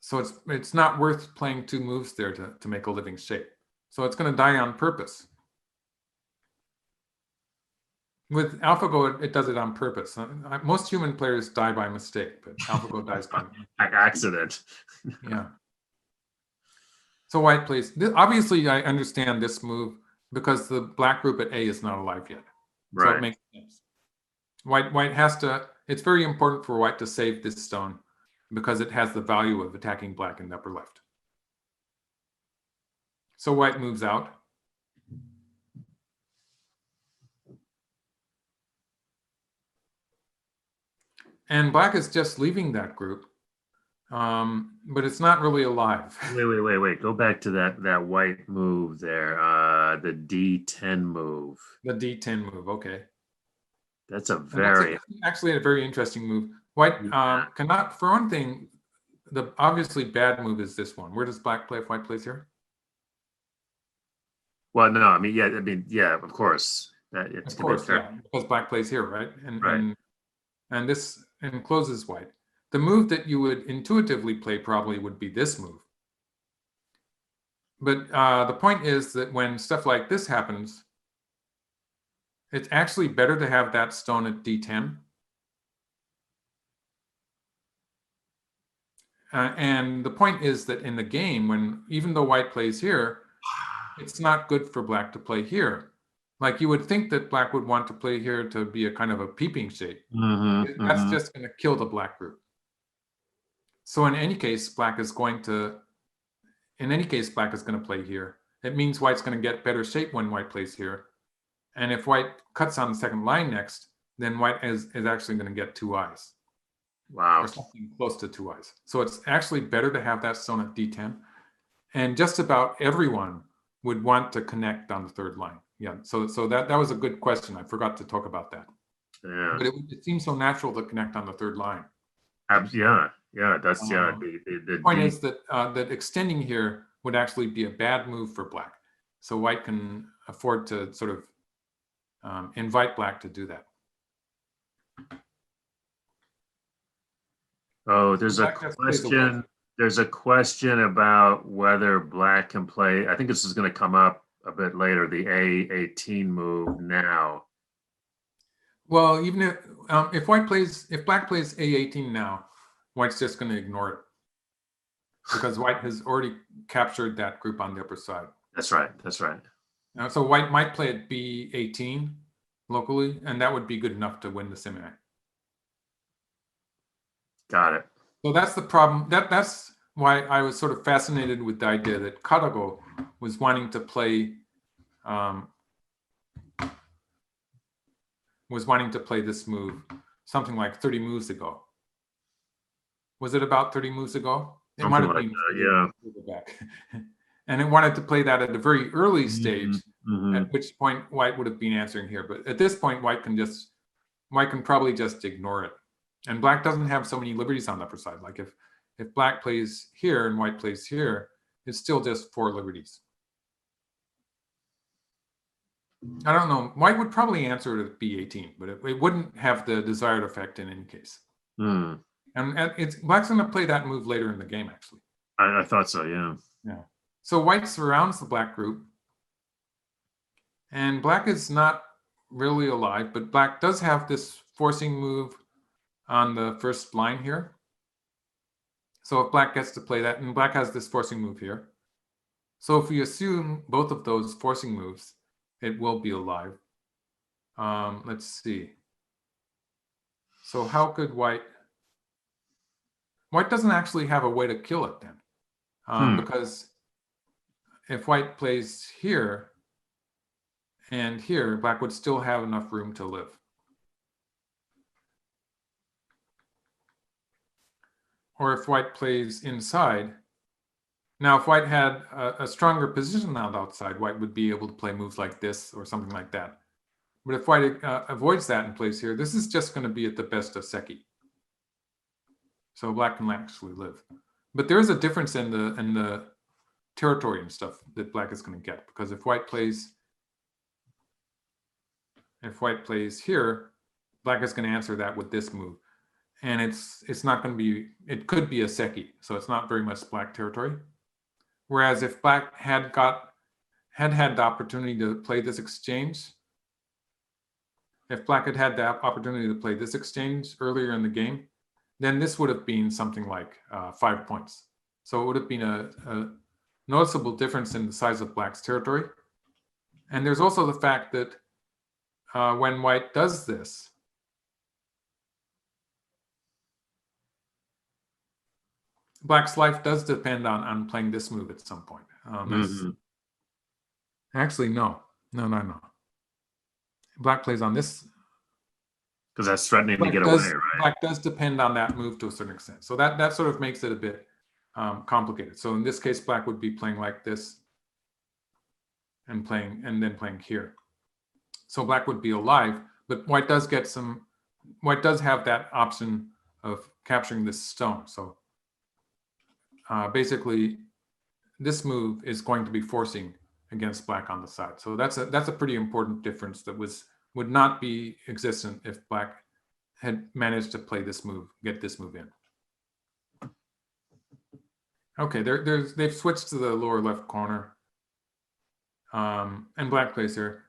So it's not worth playing 2 moves there to make a living shape. So it's going to die on purpose. With AlphaGo, it does it on purpose. Most human players die by mistake, but AlphaGo dies by accident. Yeah. So white plays. Obviously, I understand this move because the black group at A is not alive yet. Right. So it makes sense. White has to. It's very important for white to save this stone because it has the value of attacking black in the upper left. So white moves out. And black is just leaving that group, but it's not really alive. Wait. Go back to that white move there, the D10 move. The D10 move, okay. That's a actually a very interesting move. White cannot, for one thing, the obviously bad move is this one. Where does black play if white plays here? Well, no, I mean, yeah, of course. Of course, yeah, because black plays here, right? And this encloses white. The move that you would intuitively play probably would be this move. But the point is that when stuff like this happens, it's actually better to have that stone at D10. And the point is that in the game, even though white plays here, it's not good for black to play here. Like you would think that black would want to play here to be a kind of a peeping shape. That's just going to kill the black group. So in any case, black is going to play here. It means white's going to get better shape when white plays here. And if white cuts on the second line next, then white is actually going to get 2 eyes. Wow. Or something close to 2 eyes. So it's actually better to have that stone at D10. And just about everyone would want to connect on the third line. Yeah, so that was a good question. I forgot to talk about that. Yeah. But it seems so natural to connect on the third line. Yeah. That's The point is that that extending here would actually be a bad move for black. So white can afford to sort of invite black to do that. Oh, there's a question. There's a question about whether black can play. I think this is going to come up a bit later. The A18 move now. Well, even if black plays A18 now, white's just going to ignore it because white has already captured that group on the upper side. That's right. That's right. So white might play at B18 locally, and that would be good enough to win the semi. Got it. So that's the problem. That's why I was sort of fascinated with the idea that Karago was wanting to play this move something like 30 moves ago. Was it about 30 moves ago? It Something might have like been that, yeah. back. And it wanted to play that at a very early stage, at which point white would have been answering here. But at this point, white can probably just ignore it. And black doesn't have so many liberties on the upper side. Like if black plays here and white plays here, it's still just 4 liberties. I don't know. White would probably answer it at B18, but it wouldn't have the desired effect in any case. And black's going to play that move later in the game, actually. I thought so, yeah. Yeah. So white surrounds the black group. And black is not really alive, but black does have this forcing move on the first line here. So if black gets to play that, and black has this forcing move here. So if we assume both of those forcing moves, it will be alive. Let's see. So how could white doesn't actually have a way to kill it then. Because if white plays here and here, black would still have enough room to live. Or if white plays inside. Now, if white had a stronger position on the outside, white would be able to play moves like this or something like that. But if white avoids that and plays here, this is just going to be at the best of Seki. So black can actually live. But there is a difference in the territory and stuff that black is going to get, because if white plays here, black is going to answer that with this move. And it's not going to be, it could be a Seki, so it's not very much black territory. Whereas if black had had the opportunity to play this exchange, if black had had the opportunity to play this exchange earlier in the game, then this would have been something like 5 points. So it would have been a noticeable difference in the size of black's territory. And there's also the fact that when white does this, black's life does depend on playing this move at some point. Actually, no. Black plays on this. Because that's threatening to get away, right? Black does depend on that move to a certain extent. So that sort of makes it a bit complicated. So in this case, black would be playing like this and then playing here. So black would be alive, but white does have that option of capturing this stone. So basically, this move is going to be forcing against black on the side. So that's a pretty important difference that would not be existent if black had managed to play this move, get this move in. Okay, they've switched to the lower left corner, and black plays here.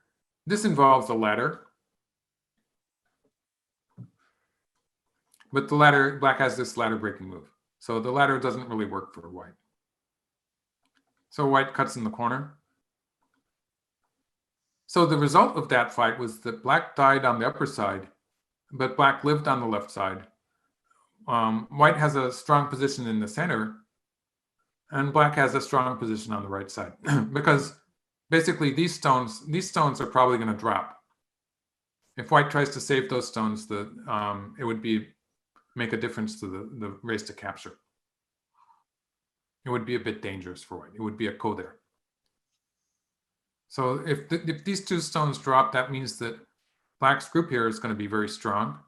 This involves a ladder, but black has this ladder breaking move. So the ladder doesn't really work for white. So white cuts in the corner. So the result of that fight was that black died on the upper side, but black lived on the left side. White has a strong position in the center, and black has a strong position on the right side. Because basically these stones are probably going to drop If white tries to save those stones, it would make a difference to the race to capture. It would be a bit dangerous for white. It would be a ko there. So if these two stones drop, that means that black's group here is going to be very strong.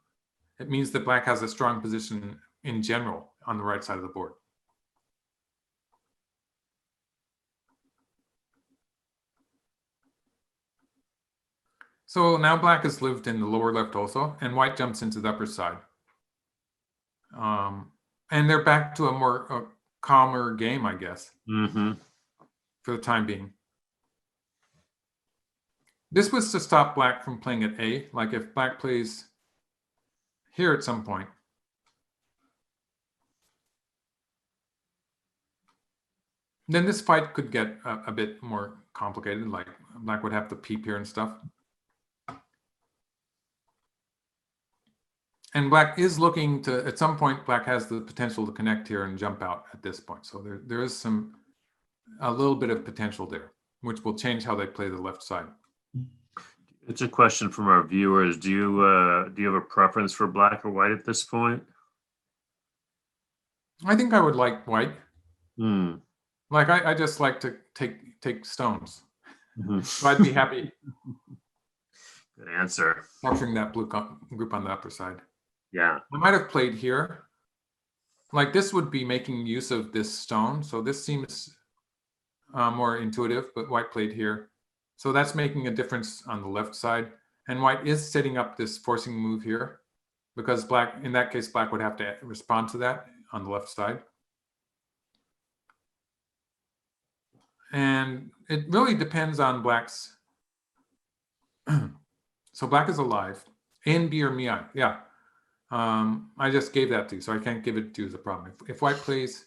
It means that black has a strong position in general on the right side of the board. So now black has lived in the lower left also, and white jumps into the upper side. And they're back to a calmer game, I guess, for the time being. This was to stop black from playing at A. Like if black plays here at some point, then this fight could get a bit more complicated. Like black would have to peep here and stuff. And black is looking to, at some point, black has the potential to connect here and jump out at this point. So there is a little bit of potential there, which will change how they play the left side. It's a question from our viewers. Do you have a preference for black or white at this point? I think I would like white. Like I just like to take stones. So I'd be happy. Good answer. Capturing that blue group on the upper side. Yeah. I might have played here. Like this would be making use of this stone. So this seems more intuitive, but white played here. So that's making a difference on the left side. And white is setting up this forcing move here because black, in that case, black would have to respond to that on the left side. And it really depends on black's. So black is alive. A and B or Miai. Yeah. I just gave that to you, so I can't give it to you as a problem. If white plays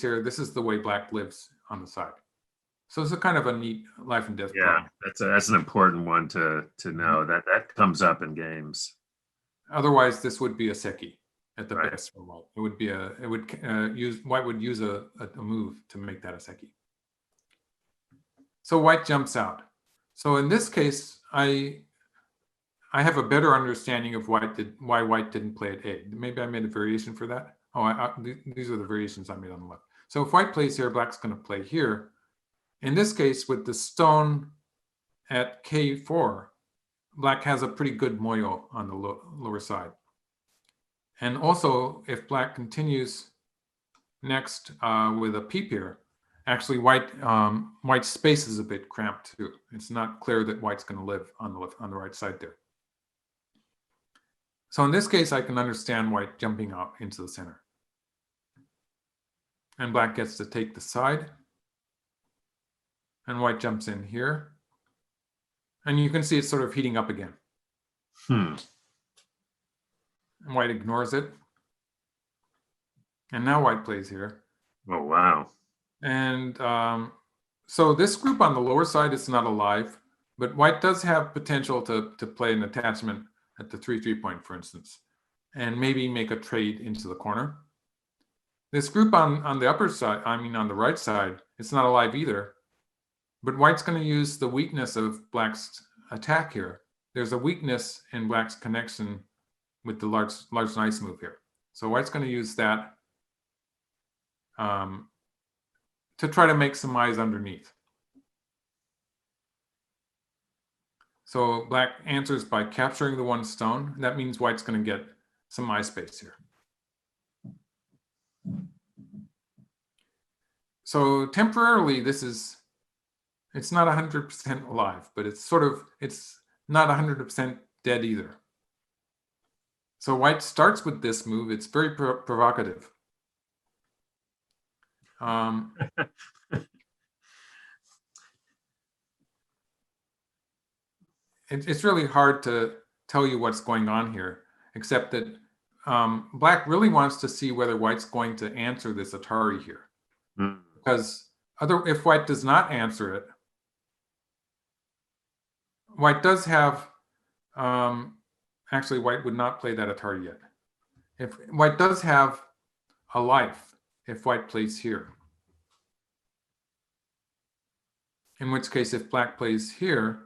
here, this is the way black lives on the side. So it's a kind of a neat life and death problem. That's an important one to know. That comes up in games. Otherwise, this would be a seki at the best for white. It would be white would use a move to make that a seki. So white jumps out. So in this case, I have a better understanding of why white didn't play at A. Maybe I made a variation for that. Oh, these are the variations I made on the left. So if white plays here, black's going to play here. In this case, with the stone at K4, black has a pretty good moyo on the lower side. And also, if black continues next with a peep here, actually white's space is a bit cramped too. It's not clear that white's going to live on the right side there. So in this case, I can understand white jumping out into the center. And black gets to take the side. And white jumps in here. And you can see it's sort of heating up again. And white ignores it. And now white plays here. Oh, wow. And so this group on the lower side is not alive, but white does have potential to play an attachment at the 3-3 point, for instance, and maybe make a trade into the corner. This group on the upper side, on the right side, it's not alive either, but white's going to use the weakness of black's attack here. There's a weakness in black's connection with the large nice move here. So white's going to use that to try to make some eyes underneath. So black answers by capturing the one stone. That means white's going to get some eye space here. So temporarily, it's not 100% alive, but it's not 100% dead either. So white starts with this move. It's very provocative. It's really hard to tell you what's going on here, except that black really wants to see whether white's going to answer this Atari here. Because if white does not answer it, white does have, actually white would not play that Atari yet. If white does have a life, if white plays here. In which case, if black plays here,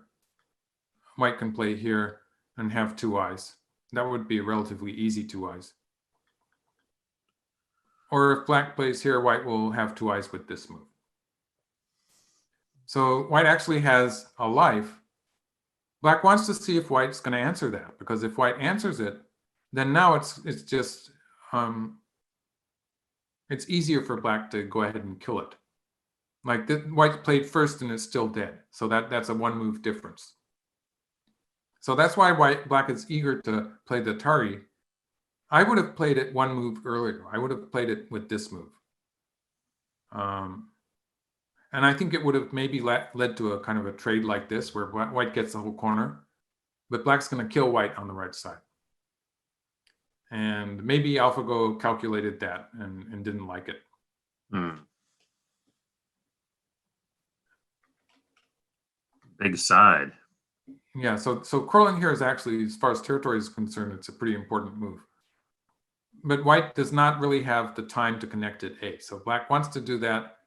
white can play here and have two eyes. That would be a relatively easy two eyes. Or if black plays here, white will have two eyes with this move. So white actually has a life. Black wants to see if white's going to answer that, because if white answers it, then now it's just it's easier for black to go ahead and kill it. Like white played first and it's still dead. So that's a one move difference. So that's why black is eager to play the Atari. I would have played it one move earlier. I would have played it with this move. And I think it would have maybe led to a kind of a trade like this, where white gets the whole corner, but black's going to kill white on the right side. And maybe AlphaGo calculated that and didn't like it. Big side. Yeah, so curling here is actually, as far as territory is concerned, it's a pretty important move. But white does not really have the time to connect at A. So black wants to do that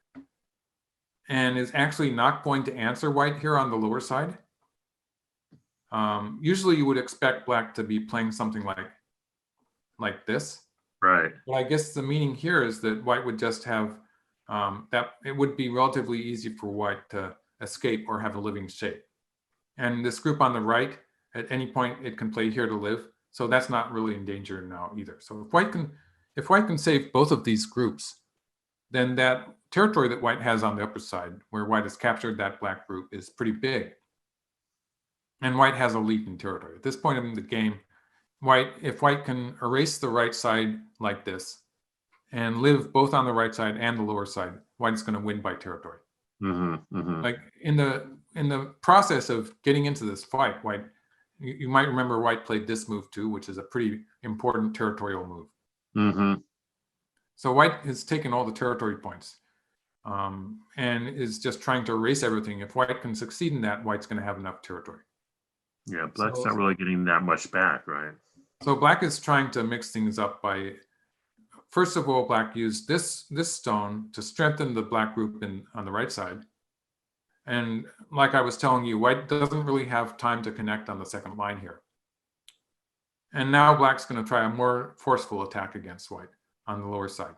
and is actually not going to answer white here on the lower side. Usually you would expect black to be playing something like this. Right. But I guess the meaning here is that white would just have that it would be relatively easy for white to escape or have a living shape. And this group on the right, at any point, it can play here to live. So that's not really in danger now either. So if white can save both of these groups, then that territory that white has on the upper side, where white has captured that black group, is pretty big. And white has a lead in territory. At this point in the game, if white can erase the right side like this and live both on the right side and the lower side, white is going to win by territory. Like in the process of getting into this fight, white, you might remember white played this move too, which is a pretty important territorial move. So white has taken all the territory points and is just trying to erase everything. If white can succeed in that, white's going to have enough territory. Yeah, black's not really getting that much back, right? So black is trying to mix things up by, first of all, black used this stone to strengthen the black group on the right side. And like I was telling you, white doesn't really have time to connect on the second line here. And now black's going to try a more forceful attack against white on the lower side.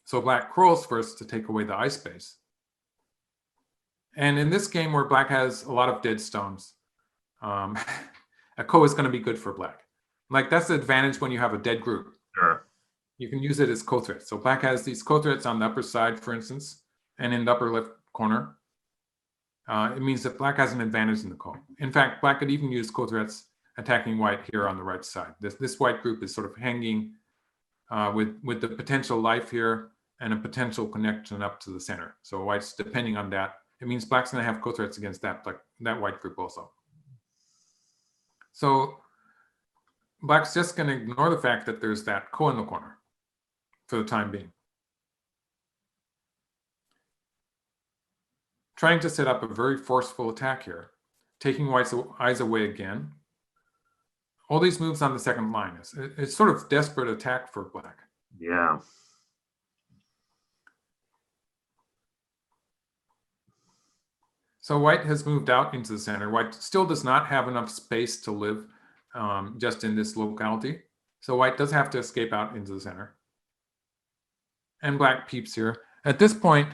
So black curls first to take away the eye space. And in this game where black has a lot of dead stones, a ko is going to be good for black. Like that's the advantage when you have a dead group. Sure. You can use it as ko threats. So black has these ko threats on the upper side, for instance, and in the upper left corner. It means that black has an advantage in the ko. In fact, black could even use ko threats attacking white here on the right side. This white group is sort of hanging with the potential life here and a potential connection up to the center. So white's depending on that. It means black's going to have ko threats against that white group also. So black's just going to ignore the fact that there's that ko in the corner for the time being. Trying to set up a very forceful attack here, taking white's eyes away again. All these moves on the second line. It's sort of desperate attack for black. Yeah. So white has moved out into the center. White still does not have enough space to live just in this locality. So white does have to escape out into the center. And black peeps here. At this point,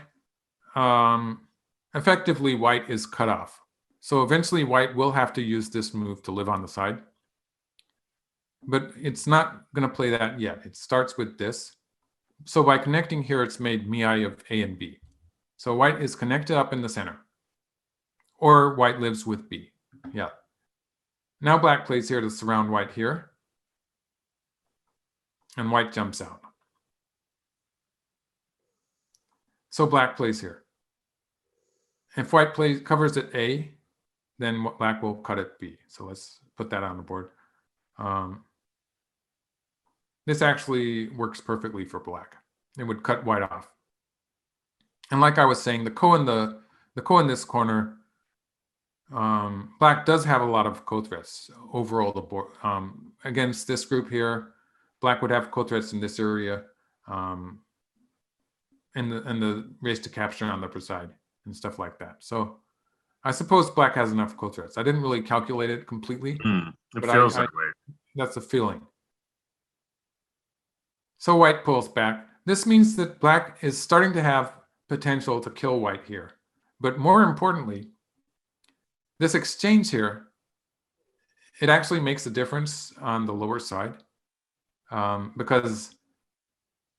effectively white is cut off. So eventually white will have to use this move to live on the side. But it's not going to play that yet. It starts with this. So by connecting here, it's made miai of A and B. So white is connected up in the center. Or white lives with B. Yeah. Now black plays here to surround white here. And white jumps out. So black plays here. If white covers at A, then black will cut at B. So let's put that on the board. This actually works perfectly for black. It would cut white off. And like I was saying, the ko in this corner, black does have a lot of ko threats overall the board. Against this group here, black would have ko threats in this area, and the race to capture on the upper side and stuff like that. So I suppose black has enough quill threads. I didn't really calculate it completely, It but feels that way. that's a feeling. So white pulls back. This means that black is starting to have potential to kill white here. But more importantly, this exchange here, it actually makes a difference on the lower side. Because,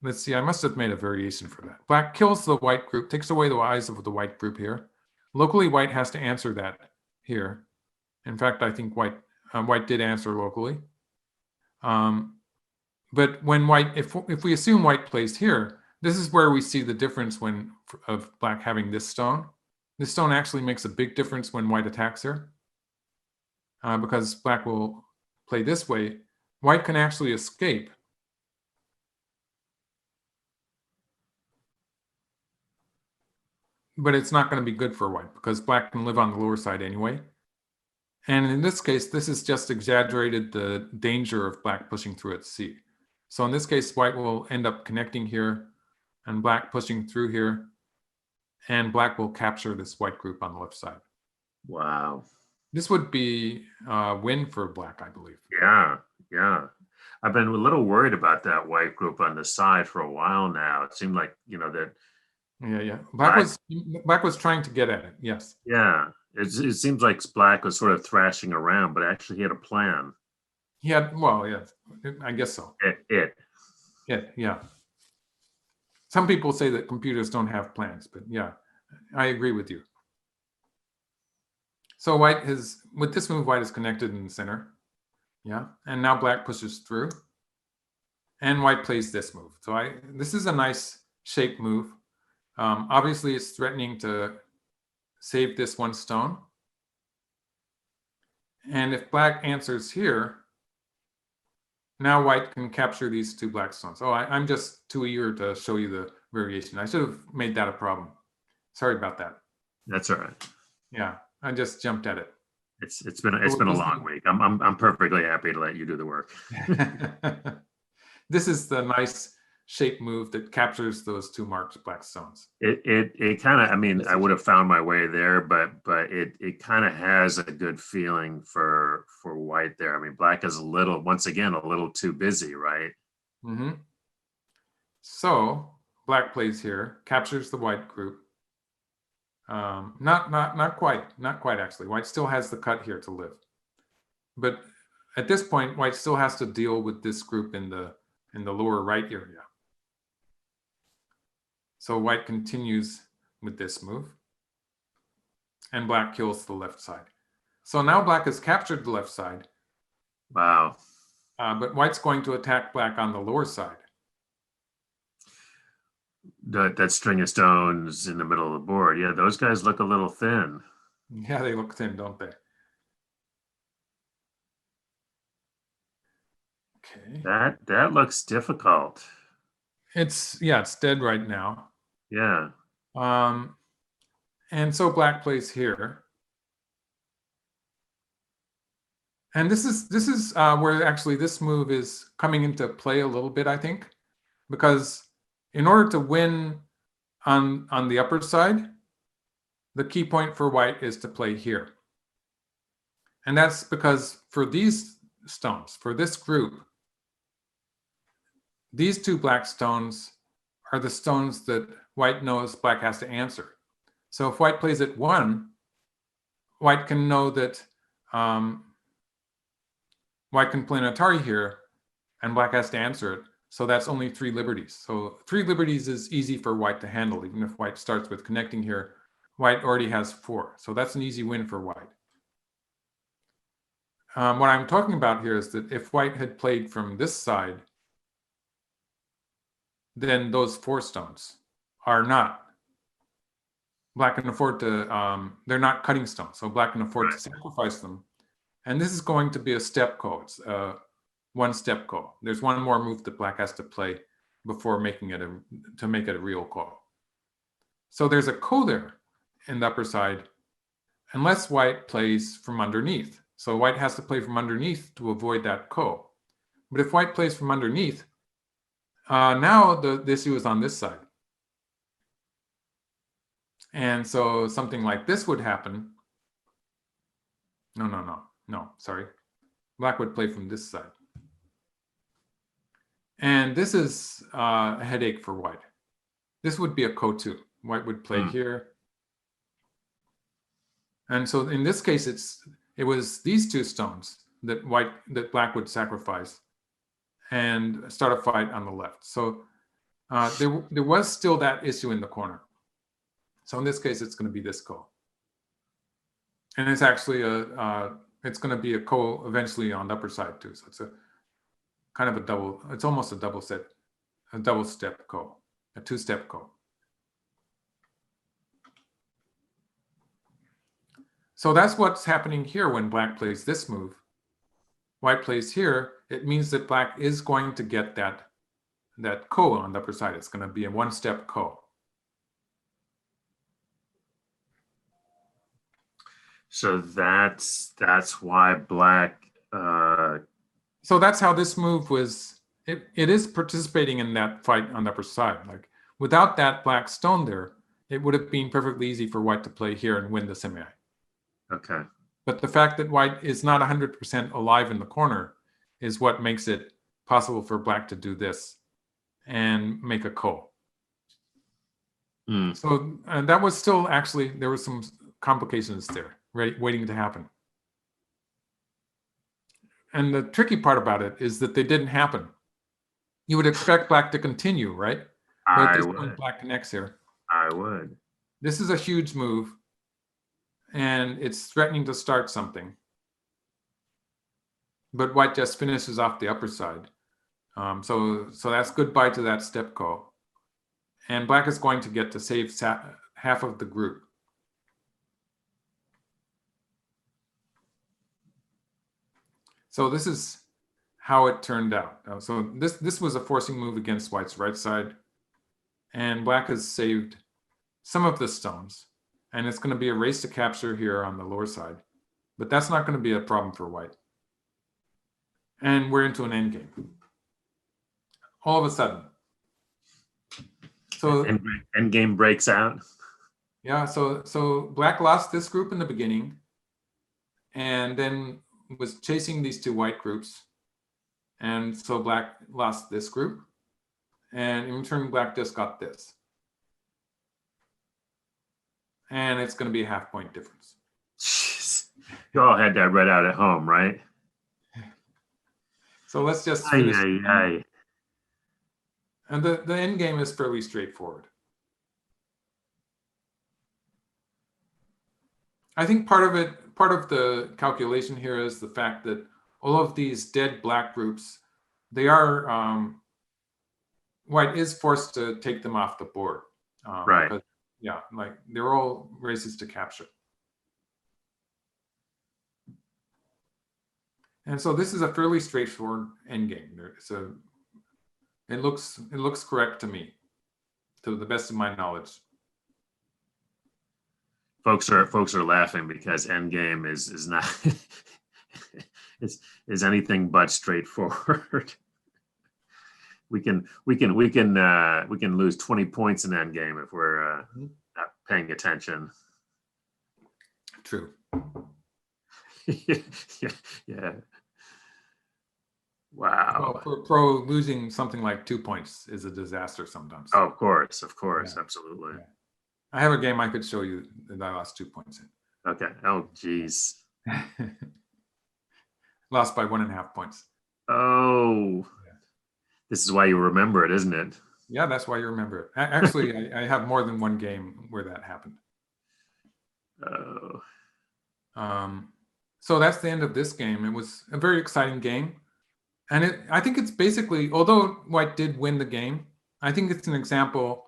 let's see, I must have made a variation for that. Black kills the white group, takes away the eyes of the white group here. Locally, white has to answer that here. In fact, I think white did answer locally. But when white, if we assume white plays here, this is where we see the difference of black having this stone. This stone actually makes a big difference when white attacks here, because black will play this way. White can actually escape. But it's not going to be good for white because black can live on the lower side anyway. And in this case, this has just exaggerated the danger of black pushing through at C. So in this case, white will end up connecting here and black pushing through here. And black will capture this white group on the left side. Wow. This would be a win for black, I believe. Yeah, yeah. I've been a little worried about that white group on the side for a while now. It seemed like, that. Yeah. Black was trying to get at it, yes. Yeah. It seems like black was sort of thrashing around, but actually he had a plan. He had, well, yeah, I guess so. Yeah. Some people say that computers don't have plans, but yeah, I agree with you. So with this move, white is connected in the center. Yeah, and now black pushes through. And white plays this move. So this is a nice shape move. Obviously, it's threatening to save this one stone. And if black answers here, now white can capture these two black stones. Oh, I'm just too eager to show you the variation. I should have made that a problem. Sorry about that. That's all right. Yeah, I just jumped at it. It's been a long week. I'm perfectly happy to let you do the work. This is the nice shape move that captures those two marked black stones. It kind of, I would have found my way there, but it kind of has a good feeling for white there. Black is once again a little too busy, right? Mm-hmm. So black plays here, captures the white group. Not quite actually. White still has the cut here to live, but at this point, white still has to deal with this group in the lower right area. So white continues with this move, and black kills the left side. So now black has captured the left side. Wow. But white's going to attack black on the lower side. That string of stones in the middle of the board. Yeah, those guys look a little thin. Yeah, they look thin, don't they? Okay. That looks difficult. It's dead right now. Yeah. And so black plays here. And this is where actually this move is coming into play a little bit, I think, because in order to win on the upper side, the key point for white is to play here. And that's because for these stones, for this group, these two black stones are the stones that white knows black has to answer. So if white plays at 1, white can know that white can play an Atari here, and black has to answer it. So that's only 3 liberties. So 3 liberties is easy for white to handle, even if white starts with connecting here. White already has 4. So that's an easy win for white. What I'm talking about here is that if white had played from this side, then those 4 stones are not. Black can afford to, they're not cutting stones. So black can afford to sacrifice them. And this is going to be a step call. It's a 1-step call. There's one more move that black has to play before making it to make it a real call. So there's a ko there in the upper side, unless white plays from underneath. So white has to play from underneath to avoid that ko. But if white plays from underneath, now the issue is on this side. And so something like this would happen, No, sorry. Black would play from this side. And this is a headache for white. This would be a ko2. White would play here. And so in this case, it was these two stones that black would sacrifice and start a fight on the left. So there was still that issue in the corner. So in this case, it's going to be this ko. And it's actually it's going to be a ko eventually on the upper side too. So it's a kind of a double, it's almost a double step ko, a two-step ko. So that's what's happening here when black plays this move. White plays here, it means that black is going to get that ko on the upper side. It's going to be a one-step ko. So that's why black. So that's how this move was. It is participating in that fight on the upper side. Like without that black stone there, it would have been perfectly easy for white to play here and win the semi. Okay. But the fact that white is not 100% alive in the corner is what makes it possible for black to do this and make a ko. So that was still actually, there were some complications there waiting to happen. And the tricky part about it is that they didn't happen. You would expect black to continue, right? But at this point, black connects here. I would. This is a huge move. And it's threatening to start something. But white just finishes off the upper side. So that's goodbye to that step ko. And black is going to get to save half of the group. So this is how it turned out. So this was a forcing move against white's right side. And black has saved some of the stones. And it's going to be a race to capture here on the lower side. But that's not going to be a problem for white. And we're into an endgame. All of a sudden. So endgame breaks out. Yeah, so black lost this group in the beginning. And then was chasing these two white groups. And so black lost this group. And in return, black just got this. And it's going to be a half-point difference. Jeez. You all had that read out at home, right? So let's just finish. Aye. And the end game is fairly straightforward. I think part of the calculation here is the fact that all of these dead black groups, they are white is forced to take them off the board. Right. Because, yeah, like they're all races to capture. And so this is a fairly straightforward endgame. It looks correct to me, to the best of my knowledge. Folks are laughing because endgame is not is anything but straightforward. We can lose 20 points in endgame if we're not paying attention. True. Yeah. Wow. Well, for pro, losing something like 2 points is a disaster sometimes. Oh, of course, Yeah. absolutely. Yeah. I have a game I could show you that I lost 2 points in. Okay. Oh, geez. Lost by 1.5 points. Oh, Yeah. This is why you remember it, isn't it? Yeah, that's why you remember it. Actually, I have more than one game where that happened. Oh. So that's the end of this game. It was a very exciting game. And I think it's basically, although white did win the game, I think it's an example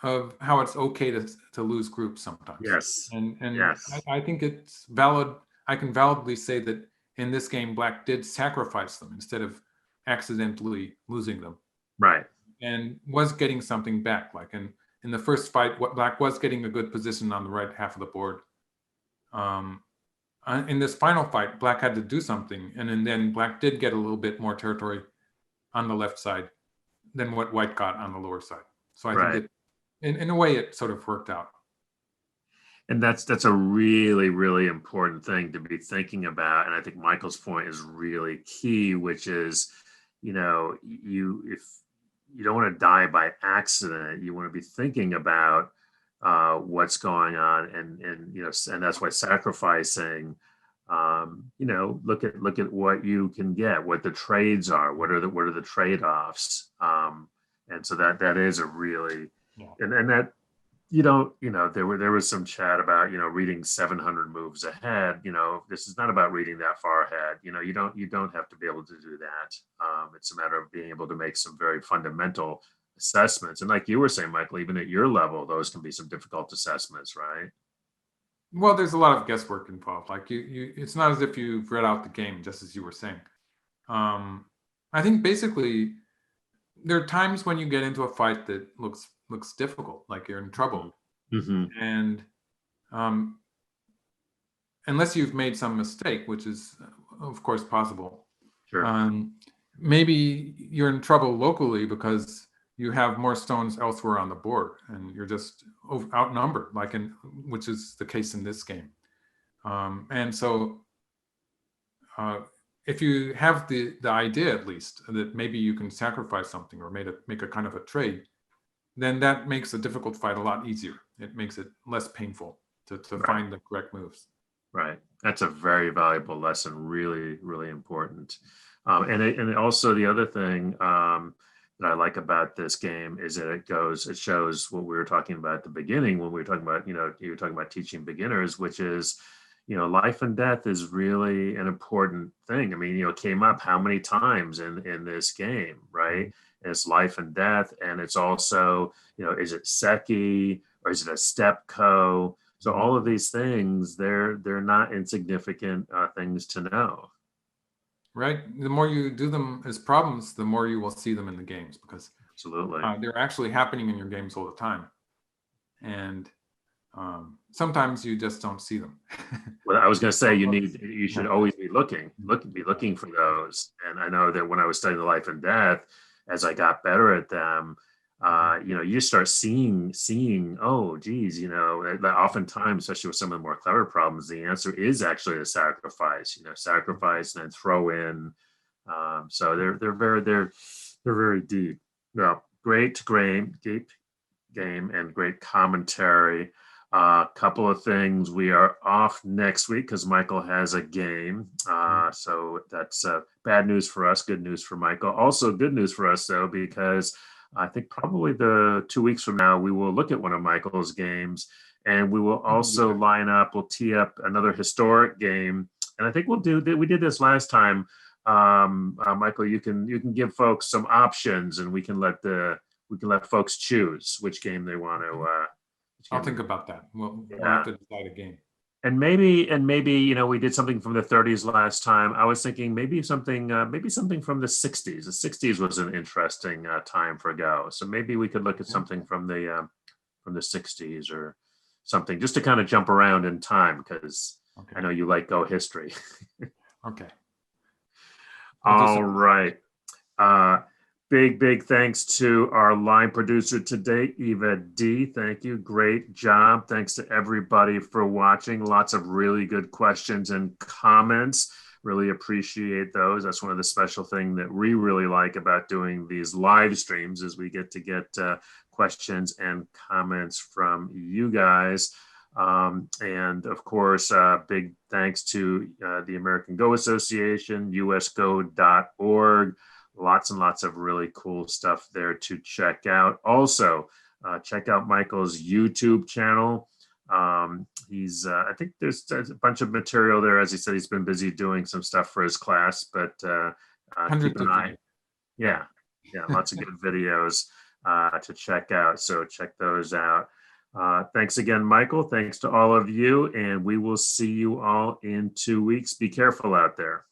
of how it's okay to lose groups sometimes. Yes. And yes. I think it's valid. I can validly say that in this game, black did sacrifice them instead of accidentally losing them. Right. And was getting something back. Like in the first fight, black was getting a good position on the right half of the board. In this final fight, black had to do something, and then black did get a little bit more territory on the left side than what white got on the lower side. So I think in a way it sort of worked out. And that's a really, really important thing to be thinking about. And I think Michael's point is really key, which is, if you don't want to die by accident, you want to be thinking about what's going on, and that's why sacrificing. Look at what you can get, what the trades are, what are the trade-offs, and so that is a really, Yeah. and that there was some chat about reading 700 moves ahead. This is not about reading that far ahead. You don't have to be able to do that. It's a matter of being able to make some very fundamental assessments, and like you were saying, Michael, even at your level, those can be some difficult assessments, right? Well, there's a lot of guesswork involved. Like it's not as if you've read out the game, just as you were saying. I think basically there are times when you get into a fight that looks difficult, like you're in trouble, Mm-hmm. and unless you've made some mistake, which is of course possible, Sure. maybe you're in trouble locally because you have more stones elsewhere on the board and you're just outnumbered, which is the case in this game. And so if you have the idea, at least, that maybe you can sacrifice something or make a kind of a trade, then that makes a difficult fight a lot easier. It makes it less painful to Right. find the correct moves. Right. That's a very valuable lesson. Really, really important. And also the other thing that I like about this game is that it shows what we were talking about at the beginning when we were talking about, you were talking about teaching beginners, which is, life and death is really an important thing. I mean, it came up how many times in this game, right? And it's life and death, and it's also, is it Seki or is it a Stepco? So all of these things, they're not insignificant things to know. Right. The more you do them as problems, the more you will see them in the games, because Absolutely. they're actually happening in your games all the time. And sometimes you just don't see them. Well, I was going to say you should always be looking for those. And I know that when I was studying the life and death, as I got better at them, you start seeing, oh, geez, that oftentimes, especially with some of the more clever problems, the answer is actually a sacrifice, sacrifice and then throw in. So they're very deep. Well, great game and great commentary. A couple of things. We are off next week because Michael has a game. So that's bad news for us, good news for Michael. Also, good news for us, though, because I think probably the 2 weeks from now, we will look at one of Michael's games, and we will also we'll tee up another historic game. And I think we did this last time. Michael, you can give folks some options, and we can let folks choose which game they want to. I'll think about that. We'll have to decide a game. And maybe we did something from the 30s last time. I was thinking maybe something from the 60s. The 60s was an interesting time for Go. So maybe we could look at something from the 60s or something, just to kind of jump around in time, because I know you like Go history. Okay. All right. Big thanks to our line producer today, Eva-Dee. Thank you. Great job. Thanks to everybody for watching. Lots of really good questions and comments. Really appreciate those. That's one of the special things that we really like about doing these live streams, is we get questions and comments from you guys. And of course, big thanks to the American Go Association, usgo.org. Lots and lots of really cool stuff there to check out. Also, check out Michael's YouTube channel. He's, I think there's a bunch of material there. As he said, he's been busy doing some stuff for his class, but keep an eye. Yeah, lots of good videos to check out. So check those out. Thanks again, Michael. Thanks to all of you. And we will see you all in 2 weeks. Be careful out there.